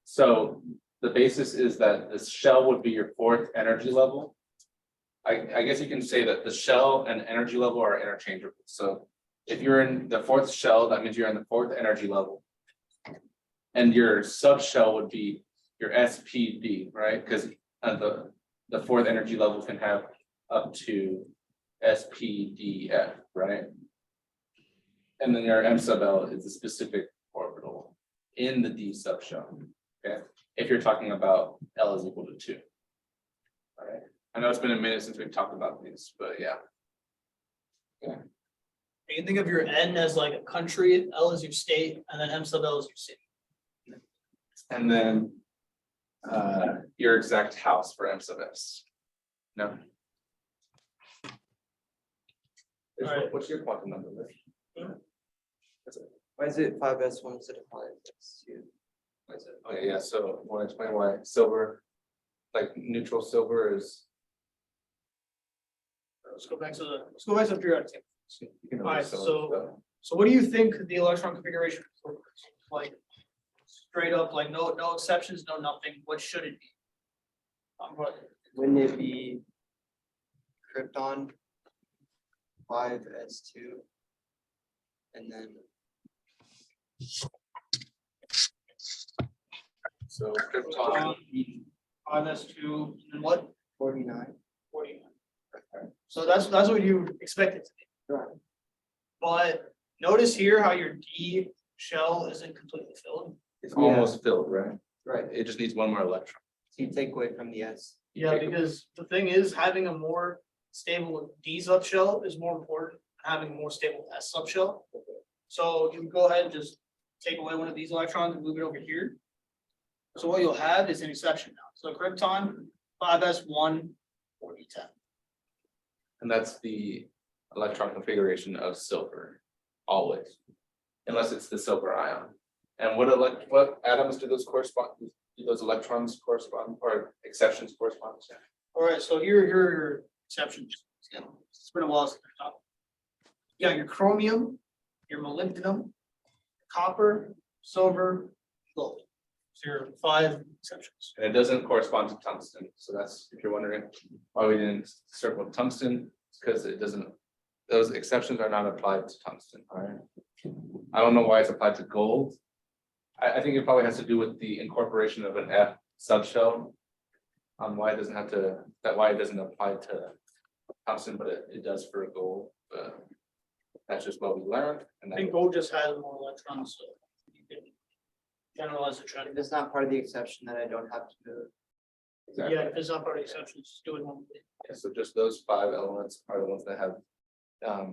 So the basis is that this shell would be your 4th energy level. I guess you can say that the shell and energy level are interchangeable. So if you're in the 4th shell, that means you're in the 4th energy level. And your subshell would be your SPD, right? Because the 4th energy level can have up to SPDF, right? And then your M sub L is a specific orbital in the D subshell. Okay, if you're talking about L is equal to 2. All right. I know it's been a minute since we've talked about these, but yeah. You can think of your N as like a country, L is your state, and then M sub L is your city. And then your exact house for M sub S. No. Alright. What's your quantum number? Why is it 5s1 instead of 5s2? Okay, yeah, so want to explain why silver, like neutral silver is. Let's go back to the periodic table. You can Alright, understand so what do you think the electron configuration is? Like straight up, like no exceptions, no nothing, what should it be? Wouldn't it be krypton 5s2 and then So krypton, 5s2 and what? 49? 49. So that's what you expect it to be. Right. But notice here how your D shell isn't completely filled. it's almost filled, right? Right. It just needs one more electron. So you take away from the S. Yeah, because the thing is, having a more stable D subshell is more important than having a more stable S subshell. So you can go ahead and just take away one of these electrons and move it over here. So what you'll have is an exception now. So krypton 5s1 4d10. And that's the electron configuration of silver, always, unless it's the silver ion. And what atoms do those correspond, do those electrons correspond, or exceptions correspond to? All right, so here are your exceptions. It's been a while since I talked. You got your chromium, your molybdenum, copper, silver, gold. So your 5 exceptions. And it doesn't correspond to tungsten, so that's, if you're wondering why we didn't circle tungsten, it's because it doesn't, those exceptions are not applied to tungsten, all right? I don't know why it's applied to gold. I think it probably has to do with the incorporation of an F subshell. on why it doesn't have to, why it doesn't apply to Thompson, but it does for gold. That's just what we learned, and I think then, gold just has more electrons, so you can generalize the trend. If it's not part of the exception, then I don't have to move. exactly. Yeah, if it's not part of the exceptions, just do it one. Yeah, so just those 5 elements are the ones that have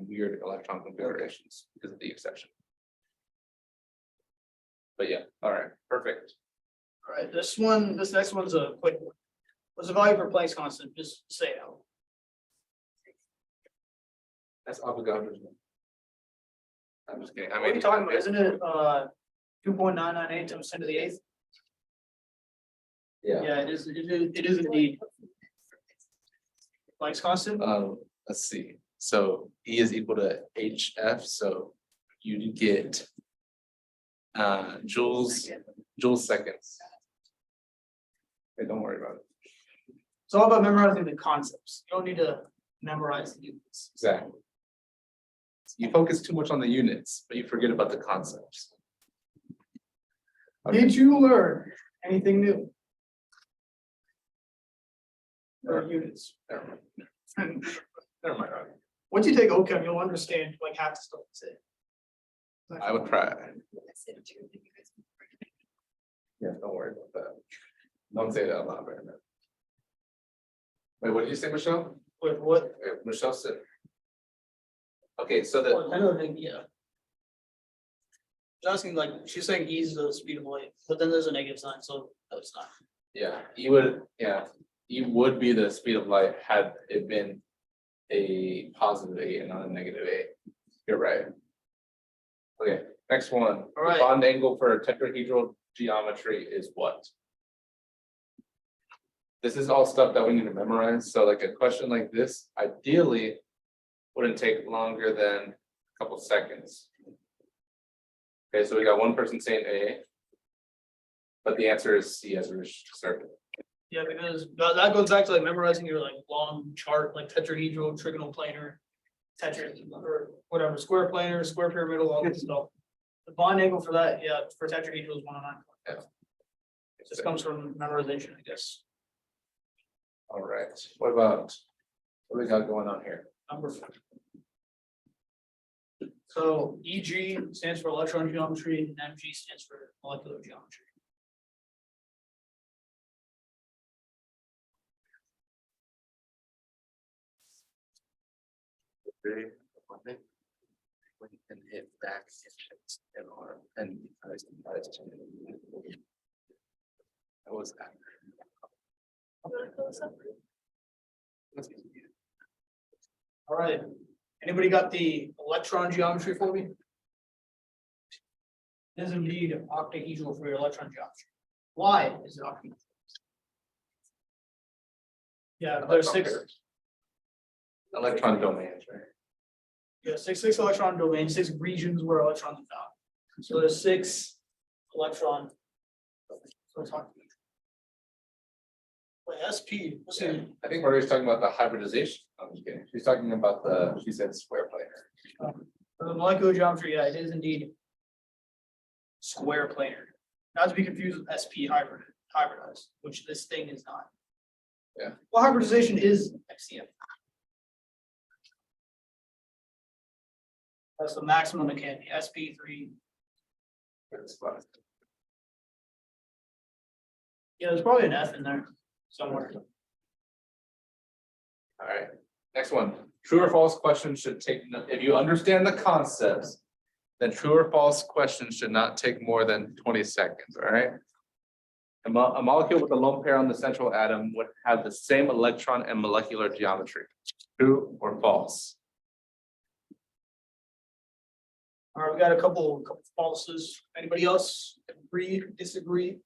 weird electron configurations because of the exception. But yeah, all right, perfect. All right, this next one's a quick one. What's the value for Planck's constant? Just say it out. That's Avogadro's one. I'm just kidding. I What are mean, you talking about? Isn't it 2.998 times 10 to the 8th? yeah. Yeah, it is indeed. Planck's constant? Let's see. So E is equal to HF, so you get joules seconds. Okay, don't worry about it. It's all about memorizing the concepts. You don't need to memorize the units. Exactly. You focus too much on the units, but you forget about the concepts. Did you learn anything new? Or units? Never mind. Never mind. Once you take OCHEM, you'll understand like half the stuff it's in. I would try. Yeah, don't worry about that. Don't say that out loud right now. Wait, what did you say, Michelle? With what? Wait, Michelle said. Okay, so the, Well, I don't think, yeah. She's asking like, she's saying E is the speed of light, but then there's a negative sign, so no, it's not. yeah, you would be the speed of light had it been a positive 8 and not a negative 8. You're right. Okay, next one. All right. Bond angle for tetrahedral geometry is what? This is all stuff that we need to memorize, so like a question like this, ideally wouldn't take longer than a couple seconds. Okay, so we got one person saying A, but the answer is C as a circle. Yeah, because that goes back to like memorizing your like long chart, like tetrahedral, trigonal planar, or whatever, square planar, square pyramidal, all this stuff. The bond angle for that, yeah, for tetrahedral is 109. This comes from memorization, I guess. All right, what about, what do we got going on here? Number 4. So EG stands for electron geometry and MG stands for molecular geometry. And hit back and arm and That was that. All right, anybody got the electron geometry for me? It is indeed octahedral for your electron geometry. Why is it octahedral? Yeah, there's 6. Electron domains, right? Yeah, six electron domains, 6 regions where electrons are found. So there's 6 electron. So it's octahedral. Wait, SP, let's see. I think Maria's talking about the hybridization. I'm just kidding. She's talking about she said square planar. For the molecular geometry, yeah, it is indeed square planar. Not to be confused with SP hybridized, which this thing is not. Yeah. Well, hybridization is FCM. That's the maximum it can be, SP3. Yeah, there's probably an F in there somewhere. All right, next one. True or false questions should take, if you understand the concepts, then true or false questions should not take more than 20 seconds, all right? A molecule with a lone pair on the central atom would have the same electron and molecular geometry. True or false? All right, we got a couple falses. Anybody else agree, disagree?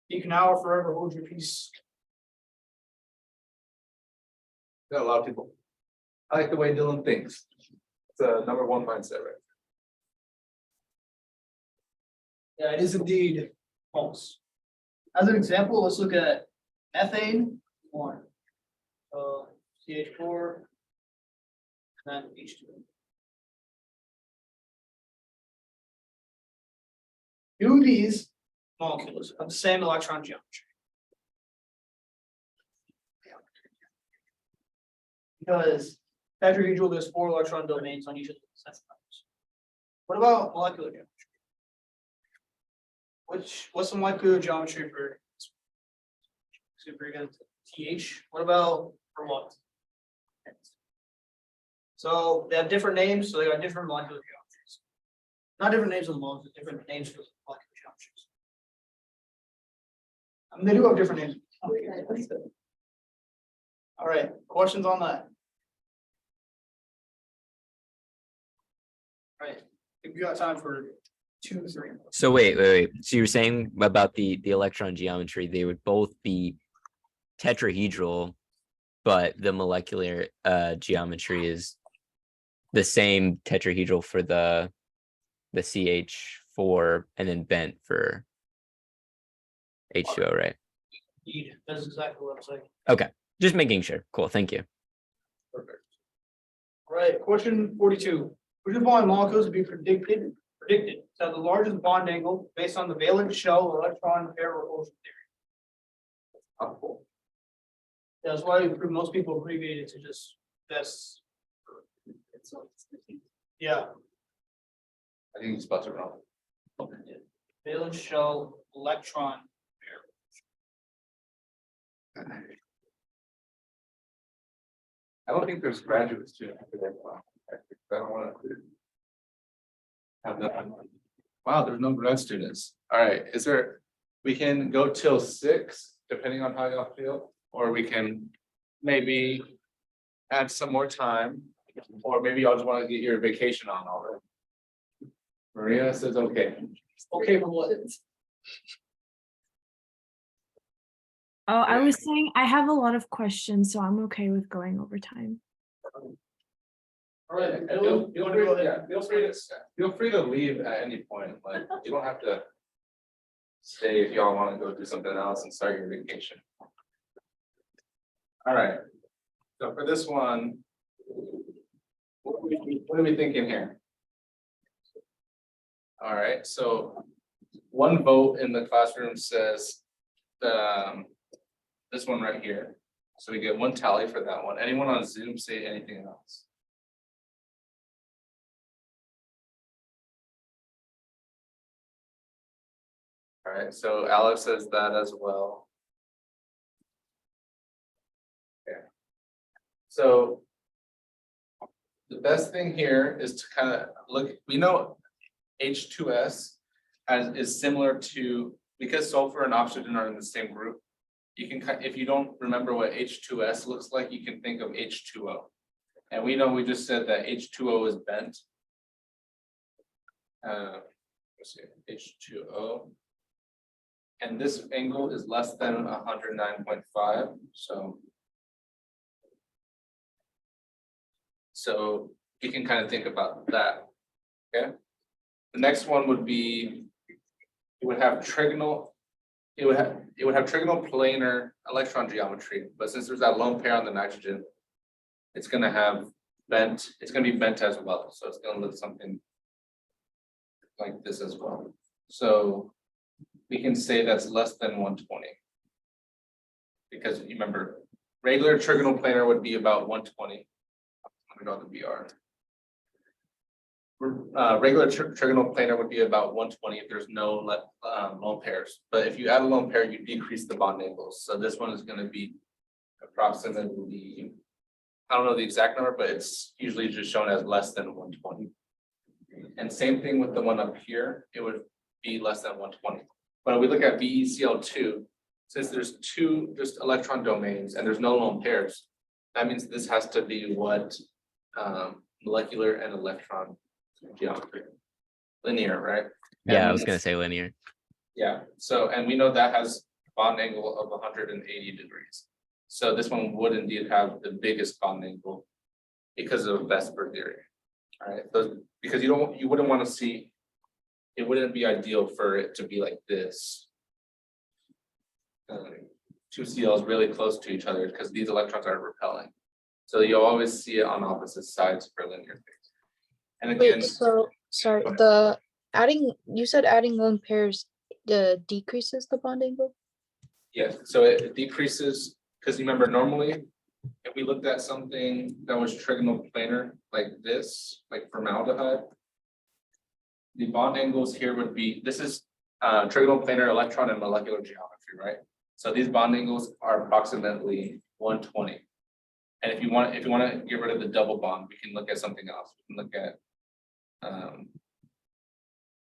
You can now or forever hold your peace. Got a lot of people. I like the way Dylan thinks. It's a number 1 mindset, right? Yeah, it is indeed false. As an example, let's look at methane, 1. CH4, and then H2. Two of these molecules have the same electron geometry. Because tetrahedral, there's 4 electron domains on each of the sets. What about molecular geometry? What's the molecular geometry for? Super again, TH, what about for what? So they have different names, so they got different molecular geometries. Not different names of the molecules, but different names for the molecular geometries. I mean, they do have different names. All right, questions on that? All right, I think we got time for 2, 3. So wait. So you're saying about the electron geometry, they would both be tetrahedral, but the molecular geometry is the same tetrahedral for the CH4 and then bent for H2O, right? Indeed, that's exactly what I'm saying. Okay, just making sure. Cool, thank you. Perfect. All right, question 42. Which of the following molecules would be predicted to have the largest bond angle based on the valence shell electron pair repulsion theory? That's why most people abbreviate it to just this. Yeah, I think you spelled it wrong. valence shell electron pair. I don't think there's graduate students. I don't want to. Have that. Wow, there's no grad students. All right, is there, we can go till 6, depending on how y'all feel, or we can maybe add some more time, or maybe y'all just want to get your vacation on already. Maria says, okay. Okay, for what? Oh, I was saying I have a lot of questions, so I'm okay with going over time. All right, And feel free to leave at any point, like, you don't have to stay if y'all want to go do something else and start your vacation. All right, so for this one, what are we thinking here? All right, so one vote in the classroom says this one right here. So we get 1 tally for that one. Anyone on Zoom say anything else? All right, so Alex says that as well. Okay. So the best thing here is to kind of look, we know H2S is similar to, because sulfur and oxygen are in the same group. You can, if you don't remember what H2S looks like, you can think of H2O. And we know we just said that H2O is bent. Let's see, H2O. And this angle is less than 109.5, so you can kind of think about that, okay? The next one would be, it would have trigonal planar electron geometry, but since there's that lone pair on the nitrogen, it's gonna have bent, it's gonna be bent as well, so it's gonna look something like this as well. So we can say that's less than 120. Because you remember, regular trigonal planar would be about 120. Let me draw the BR. Regular trigonal planar would be about 120 if there's no lone pairs. But if you add a lone pair, you decrease the bond angles. So this one is going to be approximately, I don't know the exact number, but it's usually just shown as less than 120. And same thing with the one up here, it would be less than 120. But if we look at BeCl2, since there's 2 just electron domains and there's no lone pairs, that means this has to be what molecular and electron geometry. Linear, right? Yeah, I was gonna say linear. Yeah, so, and we know that has bond angle of 180 degrees. So this one would indeed have the biggest bond angle because of Vesper theory. All right, so because you wouldn't want to see, it wouldn't be ideal for it to be like this. 2 CLs really close to each other because these electrons are repelling. So you'll always see it on opposite sides for linear things. And again, Wait, so sorry, Go ahead. you said adding lone pairs decreases the bond angle? yes, so it decreases, because you remember normally if we looked at something that was trigonal planar like this, like formaldehyde. The bond angles here would be, this is trigonal planar electron and molecular geometry, right? So these bond angles are approximately 120. And if you want to get rid of the double bond, we can look at something else. We can look at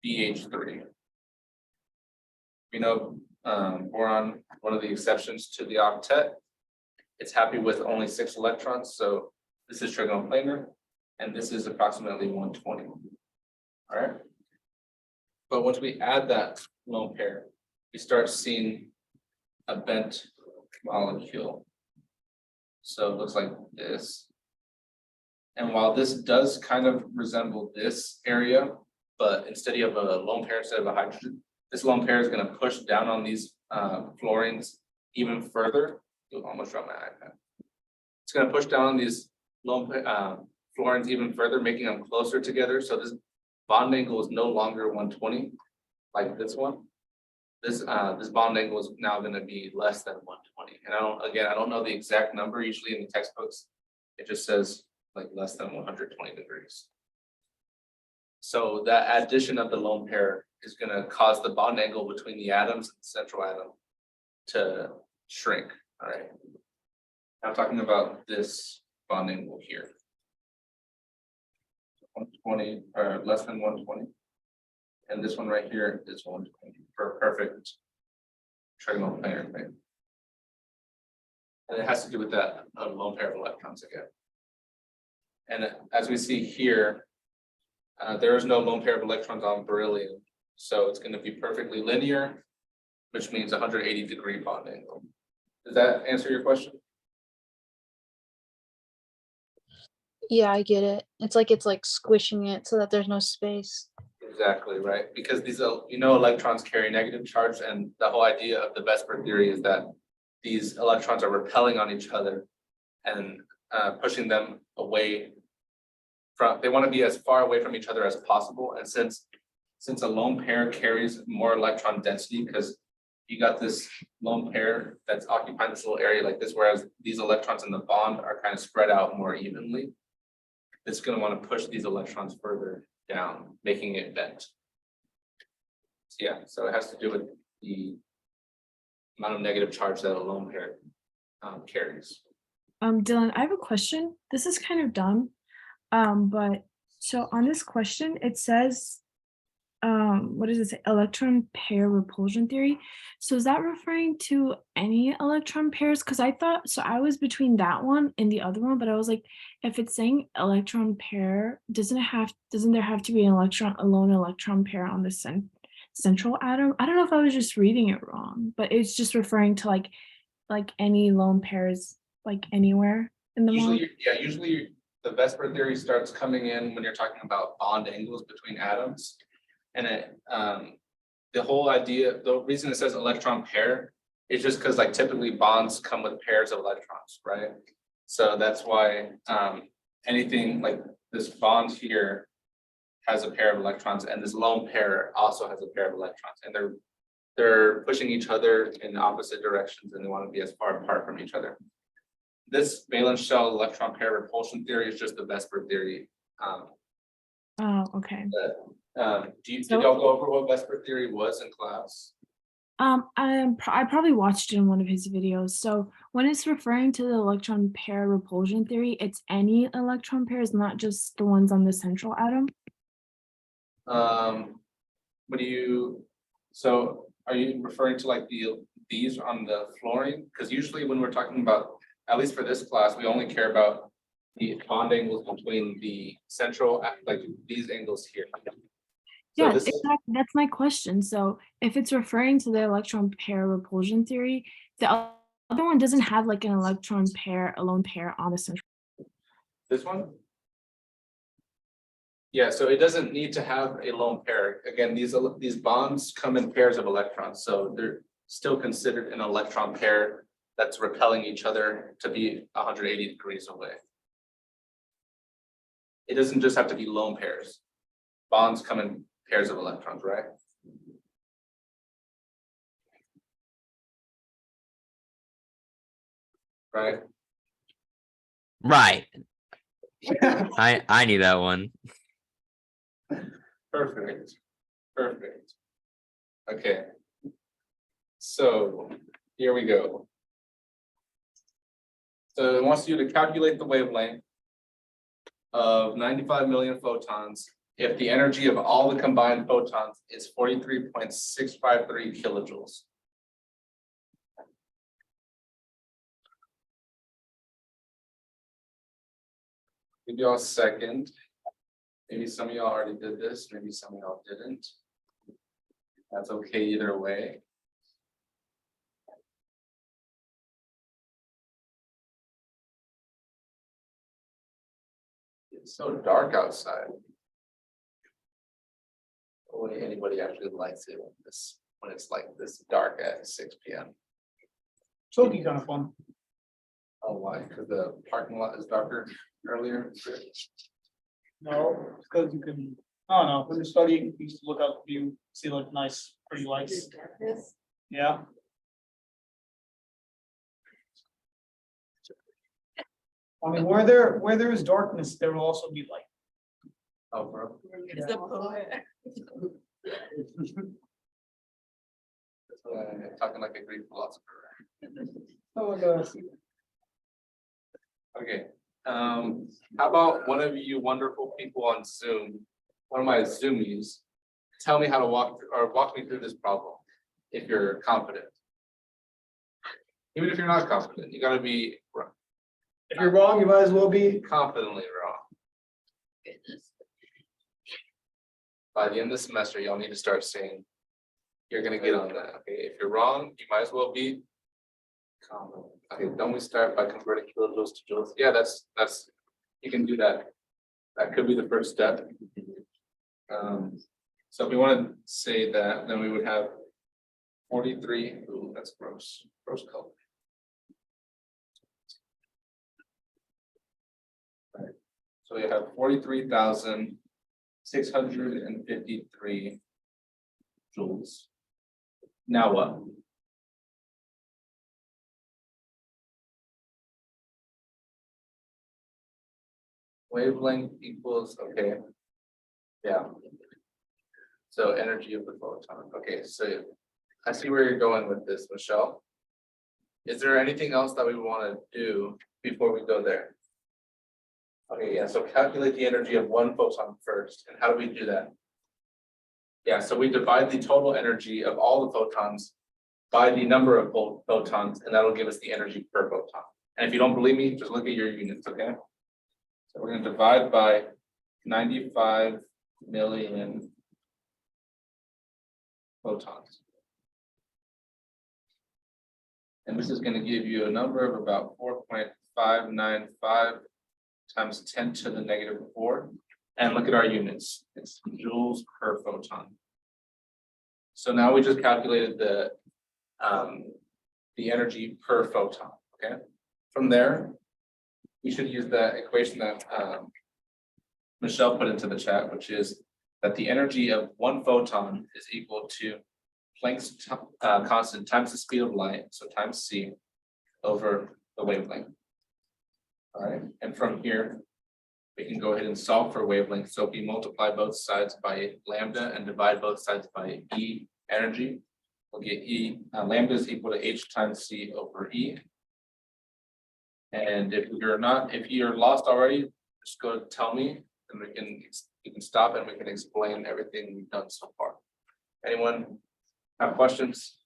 BH3. We know boron, one of the exceptions to the octet, it's happy with only 6 electrons. So this is trigonal planar, and this is approximately 120. All right. But once we add that lone pair, we start seeing a bent molecule. So it looks like this. And while this does kind of resemble this area, but instead of a lone pair instead of a hydrogen, this lone pair is going to push down on these fluorines even further. You'll almost drop my iPad. It's going to push down on these lone fluorines even further, making them closer together. So this bond angle is no longer 120 like this one. This bond angle is now going to be less than 120. And I don't know the exact number. Usually in the textbooks, it just says like less than 120 degrees. So that addition of the lone pair is going to cause the bond angle between the atoms and the central atom to shrink. All right. I'm talking about this bond angle here. 120 or less than 120. And this one right here is 120 for a perfect trigonal planar thing. And it has to do with that lone pair of electrons again. And as we see here, there is no lone pair of electrons on beryllium. So it's going to be perfectly linear, which means 180-degree bond angle. Does that answer your question? Yeah, I get it. It's like squishing it so that there's no space. Exactly, right? Because these, electrons carry negative charge, and the whole idea of the Vesper theory is that these electrons are repelling on each other and pushing them away from, they want to be as far away from each other as possible. And since a lone pair carries more electron density, because you got this lone pair that's occupying this little area like this, whereas these electrons in the bond are kind of spread out more evenly, it's going to want to push these electrons further down, making it bent. So yeah, so it has to do with the amount of negative charge that a lone pair carries. Dylan, I have a question. This is kind of dumb. But so on this question, it says, what does it say? Electron pair repulsion theory. So is that referring to any electron pairs? Because I thought, so I was between that one and the other one, but I was like, if it's saying electron pair, doesn't there have to be an a lone electron pair on the central atom? I don't know if I was just reading it wrong, but it's just referring to like any lone pairs, like anywhere in the model. Usually the Vesper theory starts coming in when you're talking about bond angles between atoms. And the whole idea, the reason it says electron pair is just because like typically bonds come with pairs of electrons, right? So that's why anything like this bond here has a pair of electrons, and this lone pair also has a pair of electrons, and they're pushing each other in opposite directions, and they want to be as far apart from each other. This valence shell electron pair repulsion theory is just the Vesper theory. Oh, okay. Did y'all go over what Vesper theory was in class? I probably watched it in one of his videos. So when it's referring to the electron pair repulsion theory, it's any electron pairs, not just the ones on the central atom. So are you referring to like these on the fluorine? Because usually when we're talking about, at least for this class, we only care about the bond angles between the central, like these angles here. So Yeah, this, exactly. That's my question. So if it's referring to the electron pair repulsion theory, the other one doesn't have like an electron pair, a lone pair on the central. this one? Yeah, so it doesn't need to have a lone pair. Again, these bonds come in pairs of electrons, so they're still considered an electron pair that's repelling each other to be 180 degrees away. It doesn't just have to be lone pairs. Bonds come in pairs of electrons, right? Right. Right. I knew that one. Perfect. Perfect. Okay. So here we go. So it wants you to calculate the wavelength of 95 million photons if the energy of all the combined photons is 43.653 kilojoules. Give y'all a second. Maybe some of y'all already did this, maybe some of y'all didn't. That's okay either way. It's so dark outside. Only anybody actually likes it when it's like this dark at 6 p.m. Choky kind of fun. Oh, why? Because the parking lot is darker earlier. No, because you can, I don't know, when you're studying, you used to look out the view, see like nice, pretty lights. Darkness. Yeah. I mean, where there is darkness, there will also be light. Oh, bro. It's a poet. Talking like a Greek philosopher. Oh my gosh. Okay, how about one of you wonderful people on Zoom, one of my Zoomies, tell me how to walk me through this problem, if you're confident. Even if you're not confident, you gotta be If you're wrong, you might as well be. confidently wrong. By the end of the semester, y'all need to start saying, you're gonna get on that, okay? If you're wrong, you might as well be confident. Okay, don't we start by converting kilojoules to joules? Yeah, that's, you can do that. That could be the first step. So if we want to say that, then we would have 43, ooh, that's gross color. Right. So we have 43,653 joules. Now what? Wavelength equals, okay. Yeah. So energy of the photon. Okay, so I see where you're going with this, Michelle. Is there anything else that we want to do before we go there? Okay, yeah, so calculate the energy of one photon first. And how do we do that? Yeah, so we divide the total energy of all the photons by the number of photons, and that'll give us the energy per photon. And if you don't believe me, just look at your units, okay? So we're going to divide by 95 million photons. And this is going to give you a number of about 4.595 times 10 to the negative 4. And look at our units. It's joules per photon. So now we just calculated the energy per photon, okay? From there, we should use the equation that Michelle put into the chat, which is that the energy of one photon is equal to Planck's constant times the speed of light, so times c, over the wavelength. All right, and from here, we can go ahead and solve for wavelength. So if we multiply both sides by lambda and divide both sides by E energy, we'll get E, lambda is equal to H times C over E. And if you're lost already, just go tell me, and you can stop and we can explain everything we've done so far. Anyone have questions?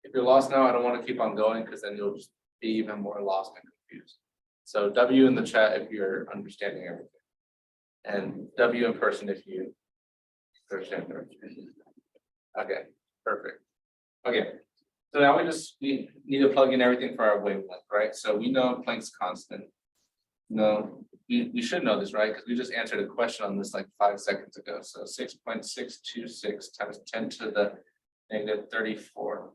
If you're lost now, I don't want to keep on going because then you'll just be even more lost and confused. So W in the chat if you're understanding everything. And W in person if you understand everything. Okay, perfect. Okay. So now we need to plug in everything for our wavelength, right? So we know Planck's constant. No, we should know this, right? Because we just answered a question on this like 5 seconds ago. So 6.626 times 10 to the negative 34.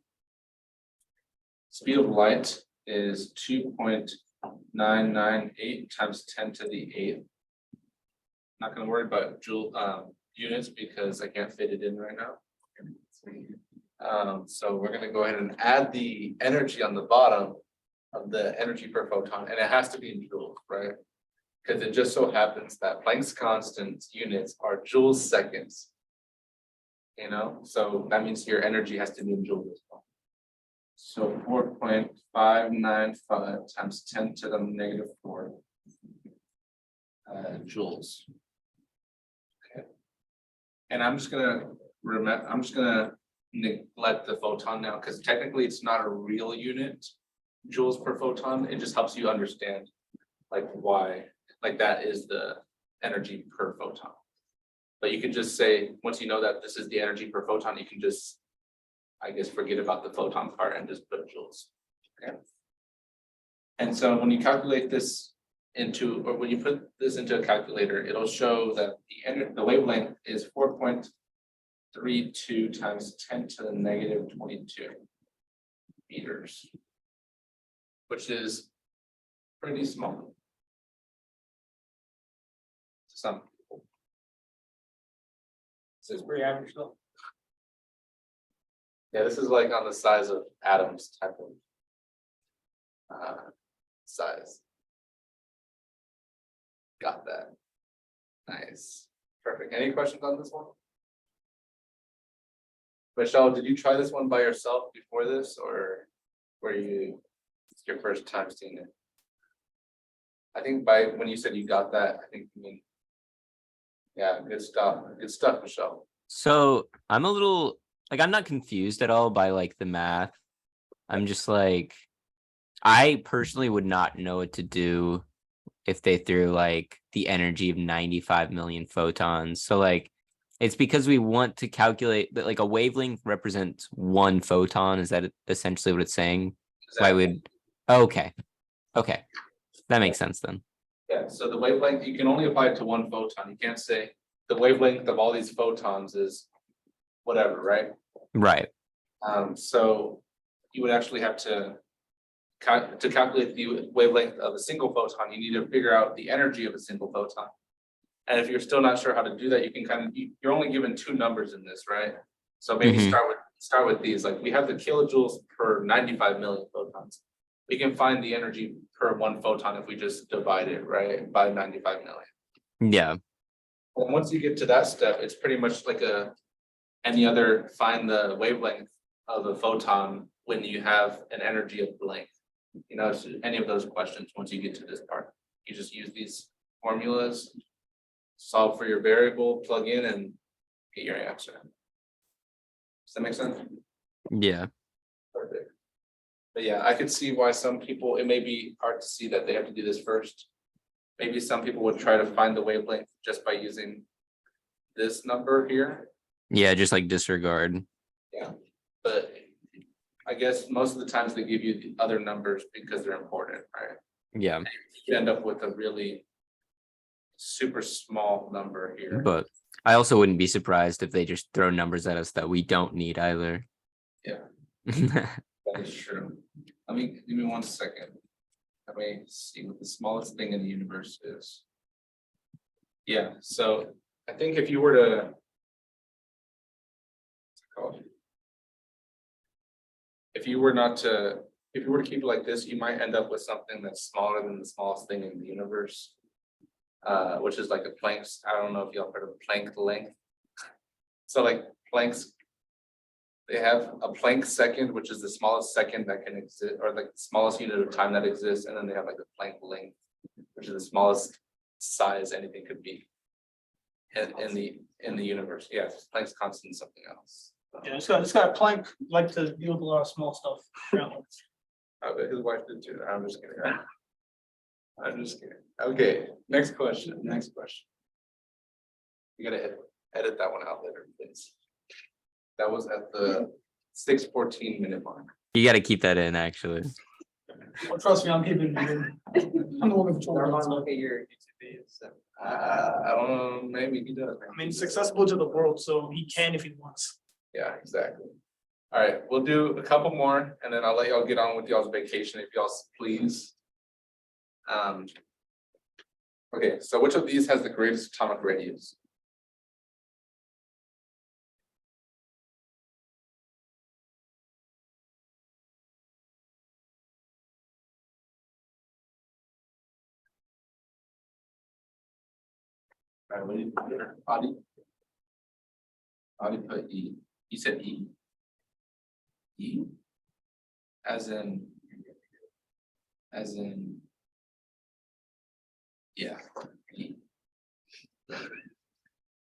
Speed of light is 2.998 times 10 to the 8th. Not going to worry about joule units because I can't fit it in right now. So we're gonna go ahead and add the energy on the bottom of the energy per photon, and it has to be in joules, right? Because it just so happens that Planck's constant units are joules seconds. You know, so that means your energy has to be in joules as well. So 4.595 times 10 to the negative 4 joules. Okay. And I'm just gonna neglect the photon now, because technically it's not a real unit, joules per photon. It just helps you understand like why, like that is the energy per photon. But you can just say, once you know that this is the energy per photon, you can just, I guess, forget about the photon part and just put joules. Okay. And so when you calculate this into, or when you put this into a calculator, it'll show that the wavelength is 4.32 times 10 to the negative 22 meters, which is pretty small. To some people. This is pretty average though. Yeah, this is like on the size of atoms type of size. Got that. Nice. Perfect. Any questions on this one? Michelle, did you try this one by yourself before this, or were you, it's your first time seeing it? I think when you said you got that, I think you mean, yeah, good stuff, Michelle. So I'm a little like, I'm not confused at all by like the math. I'm just like, I personally would not know what to do if they threw like the energy of 95 million photons. So like, it's because we want to calculate that like a wavelength represents one photon. Is that essentially what it's saying? Why would, okay. That makes sense then. Yeah, so the wavelength, you can only apply it to one photon. You can't say the wavelength of all these photons is whatever, right? Right. So you would actually have to calculate the wavelength of a single photon, you need to figure out the energy of a single photon. And if you're still not sure how to do that, you can you're only given two numbers in this, right? So maybe start with these, like we have the kilojoules per 95 million photons. We can find the energy per one photon if we just divide it, right, by 95 million. Yeah. And once you get to that step, it's pretty much like any other find the wavelength of a photon when you have an energy of blank. You know, so any of those questions, once you get to this part, you just use these formulas, solve for your variable, plug in and get your answer. Does that make sense? Yeah. Perfect. But yeah, I could see why some people, it may be hard to see that they have to do this first. Maybe some people would try to find the wavelength just by using this number here. Yeah, just like disregard. Yeah, but I guess most of the times they give you the other numbers because they're important, right? Yeah. You end up with a really super small number here. But I also wouldn't be surprised if they just throw numbers at us that we don't need either. Yeah, that is true. Give me 1 second. Let me see what the smallest thing in the universe is. Yeah, so I think if you were to, what's it called? If you were to keep it like this, you might end up with something that's smaller than the smallest thing in the universe. Which is like a Planck's, I don't know if y'all heard of Planck length. So like Planck's, they have a Planck second, which is the smallest second that can exist, or like the smallest unit of time that exists, and then they have like the Planck length, which is the smallest size anything could be in the universe. Yes, Planck's constant is something else. Yeah, it's got Planck like to deal with a lot of small stuff. apparently. I bet his wife did too. I'm just kidding. I'm just kidding. Okay, next question. You gotta edit that one out later, please. That was at the 6:14 minute mark. You got to keep that in, actually. Well, trust me, I'm keeping it in. I'm the one controlling it, so. Look at your YouTube videos. So. I don't know, maybe he does. I mean, it's accessible to the world, so he can if he wants. Yeah, exactly. All right, we'll do a couple more and then I'll let y'all get on with y'all's vacation if y'all please. Okay, so which of these has the greatest atomic radius? Alright, what do you put there? Audie? Audie put E. He said E. E? As in. Yeah. E.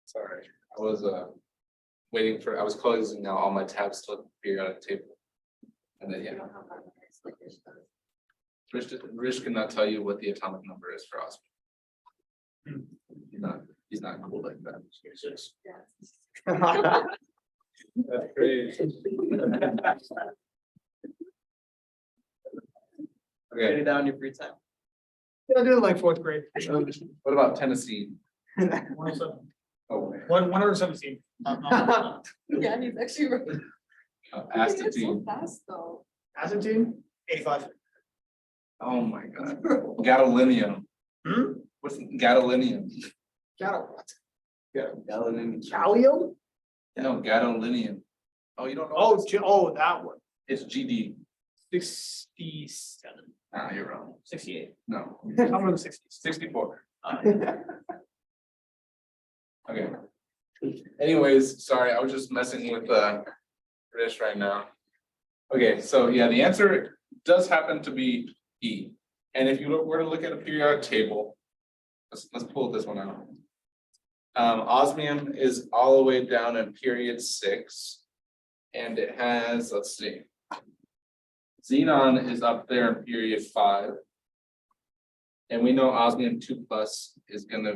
Sorry, I was I was closing now all my tabs to the periodic table. And then, We yeah, don't have that, it's like there's those. Rich cannot tell you what the atomic number is for osmium. He's not cool like that. Yeah. That's crazy. Write Okay, it down in your free time. I did it like fourth grade. what about Tennessee? 107. Oh, 117. Yeah, he's actually right. It's so Astatine. fast though. Astatine, 85. Oh my god. Gadolinium. Hmm? What's gadolinium? Gadolinium. Gallium? No, gadolinium. Oh, you don't know? Oh, this? that one. It's GD. 67, Ah, you're wrong. 68. No, I'm in the 60s. 64. Okay. Anyways, sorry, I was just messing with Rich right now. Okay, so yeah, the answer does happen to be E. And if you were to look at a periodic table, let's pull this one out. Osmium is all the way down in period 6. And it has, let's see. Xenon is up there in period 5. And we know osmium 2+ is gonna,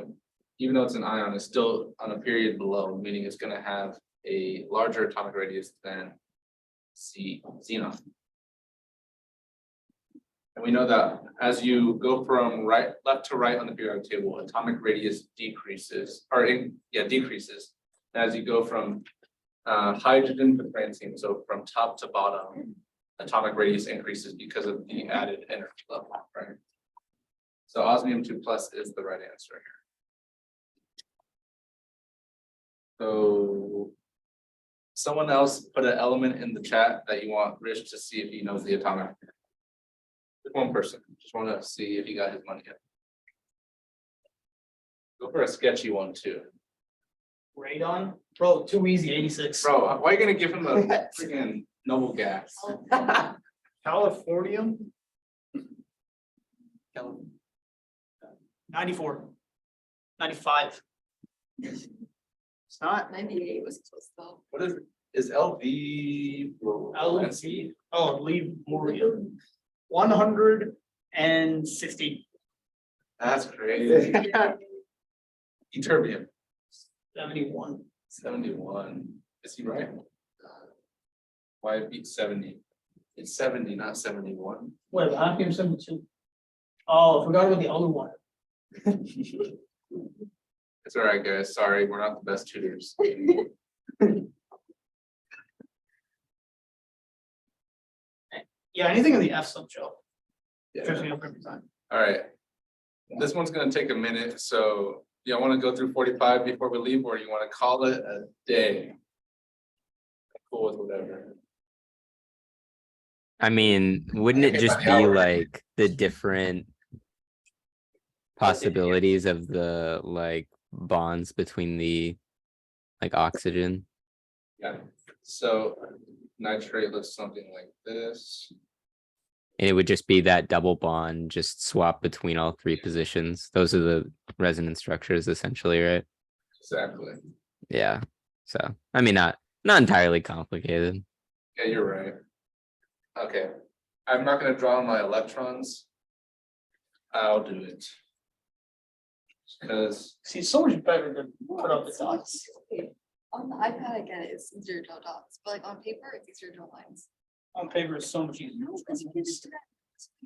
even though it's an ion, it's still on a period below, meaning it's gonna have a larger atomic radius than xenon. And we know that as you go from left to right on the periodic table, atomic radius decreases, decreases. As you go from hydrogen to francium, so from top to bottom, atomic radius increases because of the added energy level, right? So osmium 2+ is the right answer here. So someone else put an element in the chat that you want Rich to see if he knows the atomic. Just one person, just want to see if he got his money yet. Go for a sketchy one too. Radon? Bro, too easy, 86. Bro, why are you gonna give him a freaking noble gas? Californium? 94. 95. It's not 98 was close though. What is LV? LNC. Oh, leave Morium. 160. That's crazy. Ytterbium, 71. 71. Is he right? Why beat 70? It's 70, not 71. Wait, Hafnium 72. Oh, I forgot about the other one. It's all right, guys. Sorry, we're not the best tutors. Yeah, anything in the F sub show. Yeah. Trips me up every time. All right. This one's gonna take a minute, so do you want to go through 45 before we leave, or you want to call it a day? Cool with whatever. I mean, wouldn't it Okay, just by be the hour. like the different possibilities of the like bonds between the like oxygen? Yeah, so nitrate looks something like this. And it would just be that double bond, just swap between all 3 positions. Those are the resonance structures essentially, right? Exactly. Yeah. So, I mean, not entirely complicated. Yeah, you're right. Okay, I'm not gonna draw my electrons. I'll do it. Because, See, it's so much better to put up the dots. On the iPad, I get it, it's easier to draw dots, but like on paper, it's easier to draw lines. On paper, it's so much easier. No, because you can just do that.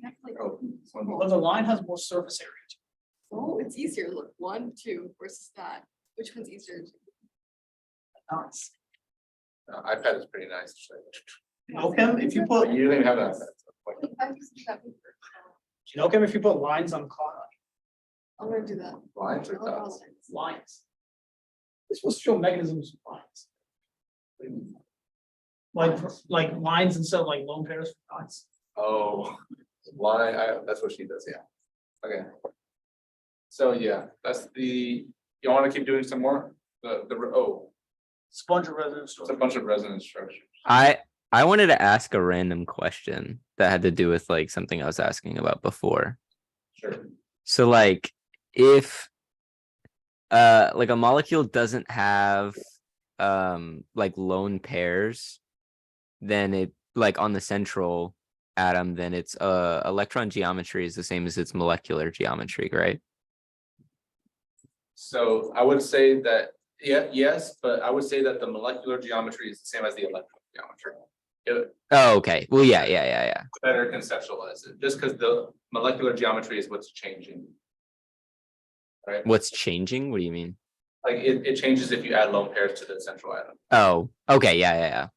Connect, like, oh, one more. But the line has more surface area. oh, it's easier, look, 1, 2 versus that, which one's easier? Dots. iPad is pretty nice. Okay, if you put, You don't even have that. I'm using that paper. okay, if you put lines on I'm gonna do that. Lines or I'll draw dots? lines. lines. It's supposed to show mechanisms of lines. Like lines instead of like lone pairs for dots. Oh, line, that's what she does, yeah. Okay. So yeah, that's the You wanna keep doing some more? Oh, Sponge of residence. it's a bunch of resonance structures. I wanted to ask a random question that had to do with like something I was asking about before. Sure. So like if like a molecule doesn't have like lone pairs, then it like on the central atom, then its electron geometry is the same as its molecular geometry, right? So I would say that, yeah, yes, but I would say that the molecular geometry is the same as the electron geometry. It Oh, okay. Well, yeah. better conceptualize it, just because the molecular geometry is what's changing. Right, What's changing? What do you mean? like it changes if you add lone pairs to the central atom. Oh, okay, yeah.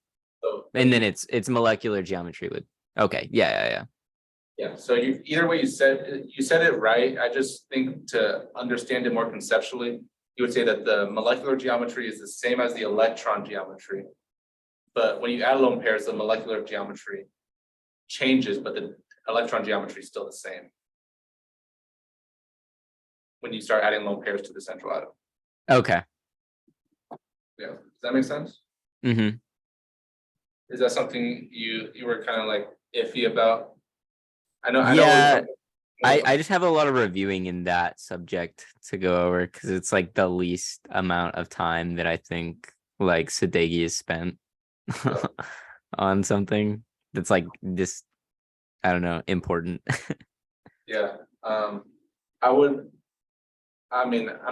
So, And then it's molecular geometry with okay, yeah. yeah, so you, either way you said it right. I just think to understand it more conceptually, you would say that the molecular geometry is the same as the electron geometry. But when you add lone pairs, the molecular geometry changes, but the electron geometry is still the same. When you start adding lone pairs to the central atom. Okay. Yeah, does that make sense? Mm-hmm. Is that something you were kind of like iffy about? I know. Yeah, I just have a lot of reviewing in that subject to go over because it's like the least amount of time that I think like Sadegi has spent on something that's like this, I don't know, important. Yeah, I'm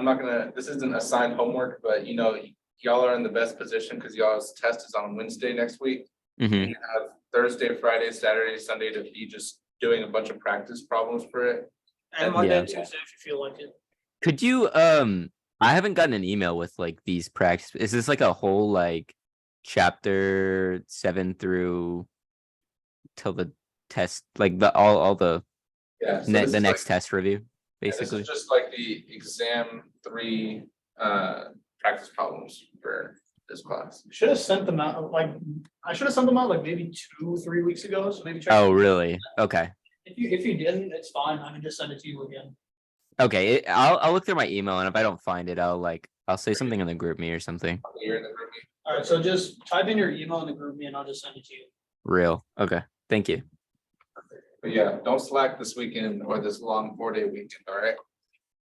not gonna, this isn't assigned homework, but you know, y'all are in the best position because y'all's test is on Wednesday next week. Hmm. You have Thursday, Friday, Saturday, Sunday to be just doing a bunch of practice problems for it. And Monday, Yeah. and Tuesday, if you feel like it. Could you I haven't gotten an email with like these practice. Is this like a whole like chapter 7 through till the test, like the all the Yeah. so the this is next like- test review, yeah, this basically? is just like the exam 3 practice problems for this class. Should have sent them out, like, I should have sent them out like maybe 2-3 weeks ago, so maybe check. Oh, really? Okay. If you didn't, it's fine, I can just send it to you again. Okay, I'll look through my email, and if I don't find it, I'll say something in the group me or something. You're in the group meeting. Alright, so just type in your email in the group me and I'll just send it to you. Real. Okay. Thank you. But yeah, don't slack this weekend or this long 4-day weekend, all right?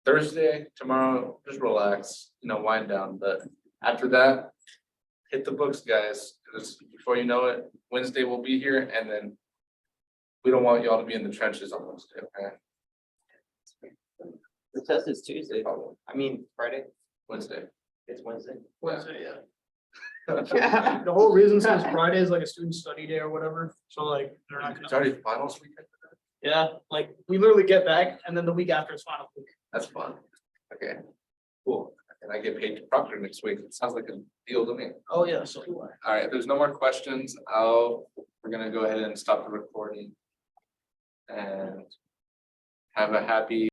Thursday, tomorrow, just relax, wind down, but after that, hit the books, guys, because before you know it, Wednesday will be here, and then we don't want y'all to be in the trenches on Wednesday, okay? The test is Tuesday. I mean, Friday. Wednesday. It's Wednesday. Wednesday, yeah. The whole reason is Friday is like a student study day or whatever, so like, they're not It's gonna, already finals weekend. yeah, like, we literally get back and then the week after is final week. That's fun. Okay, cool. And I get paid to proctor next week. It sounds like a deal to me. Oh, yeah, so do I. All right, if there's no more questions, we're gonna go ahead and stop the recording. And have a happy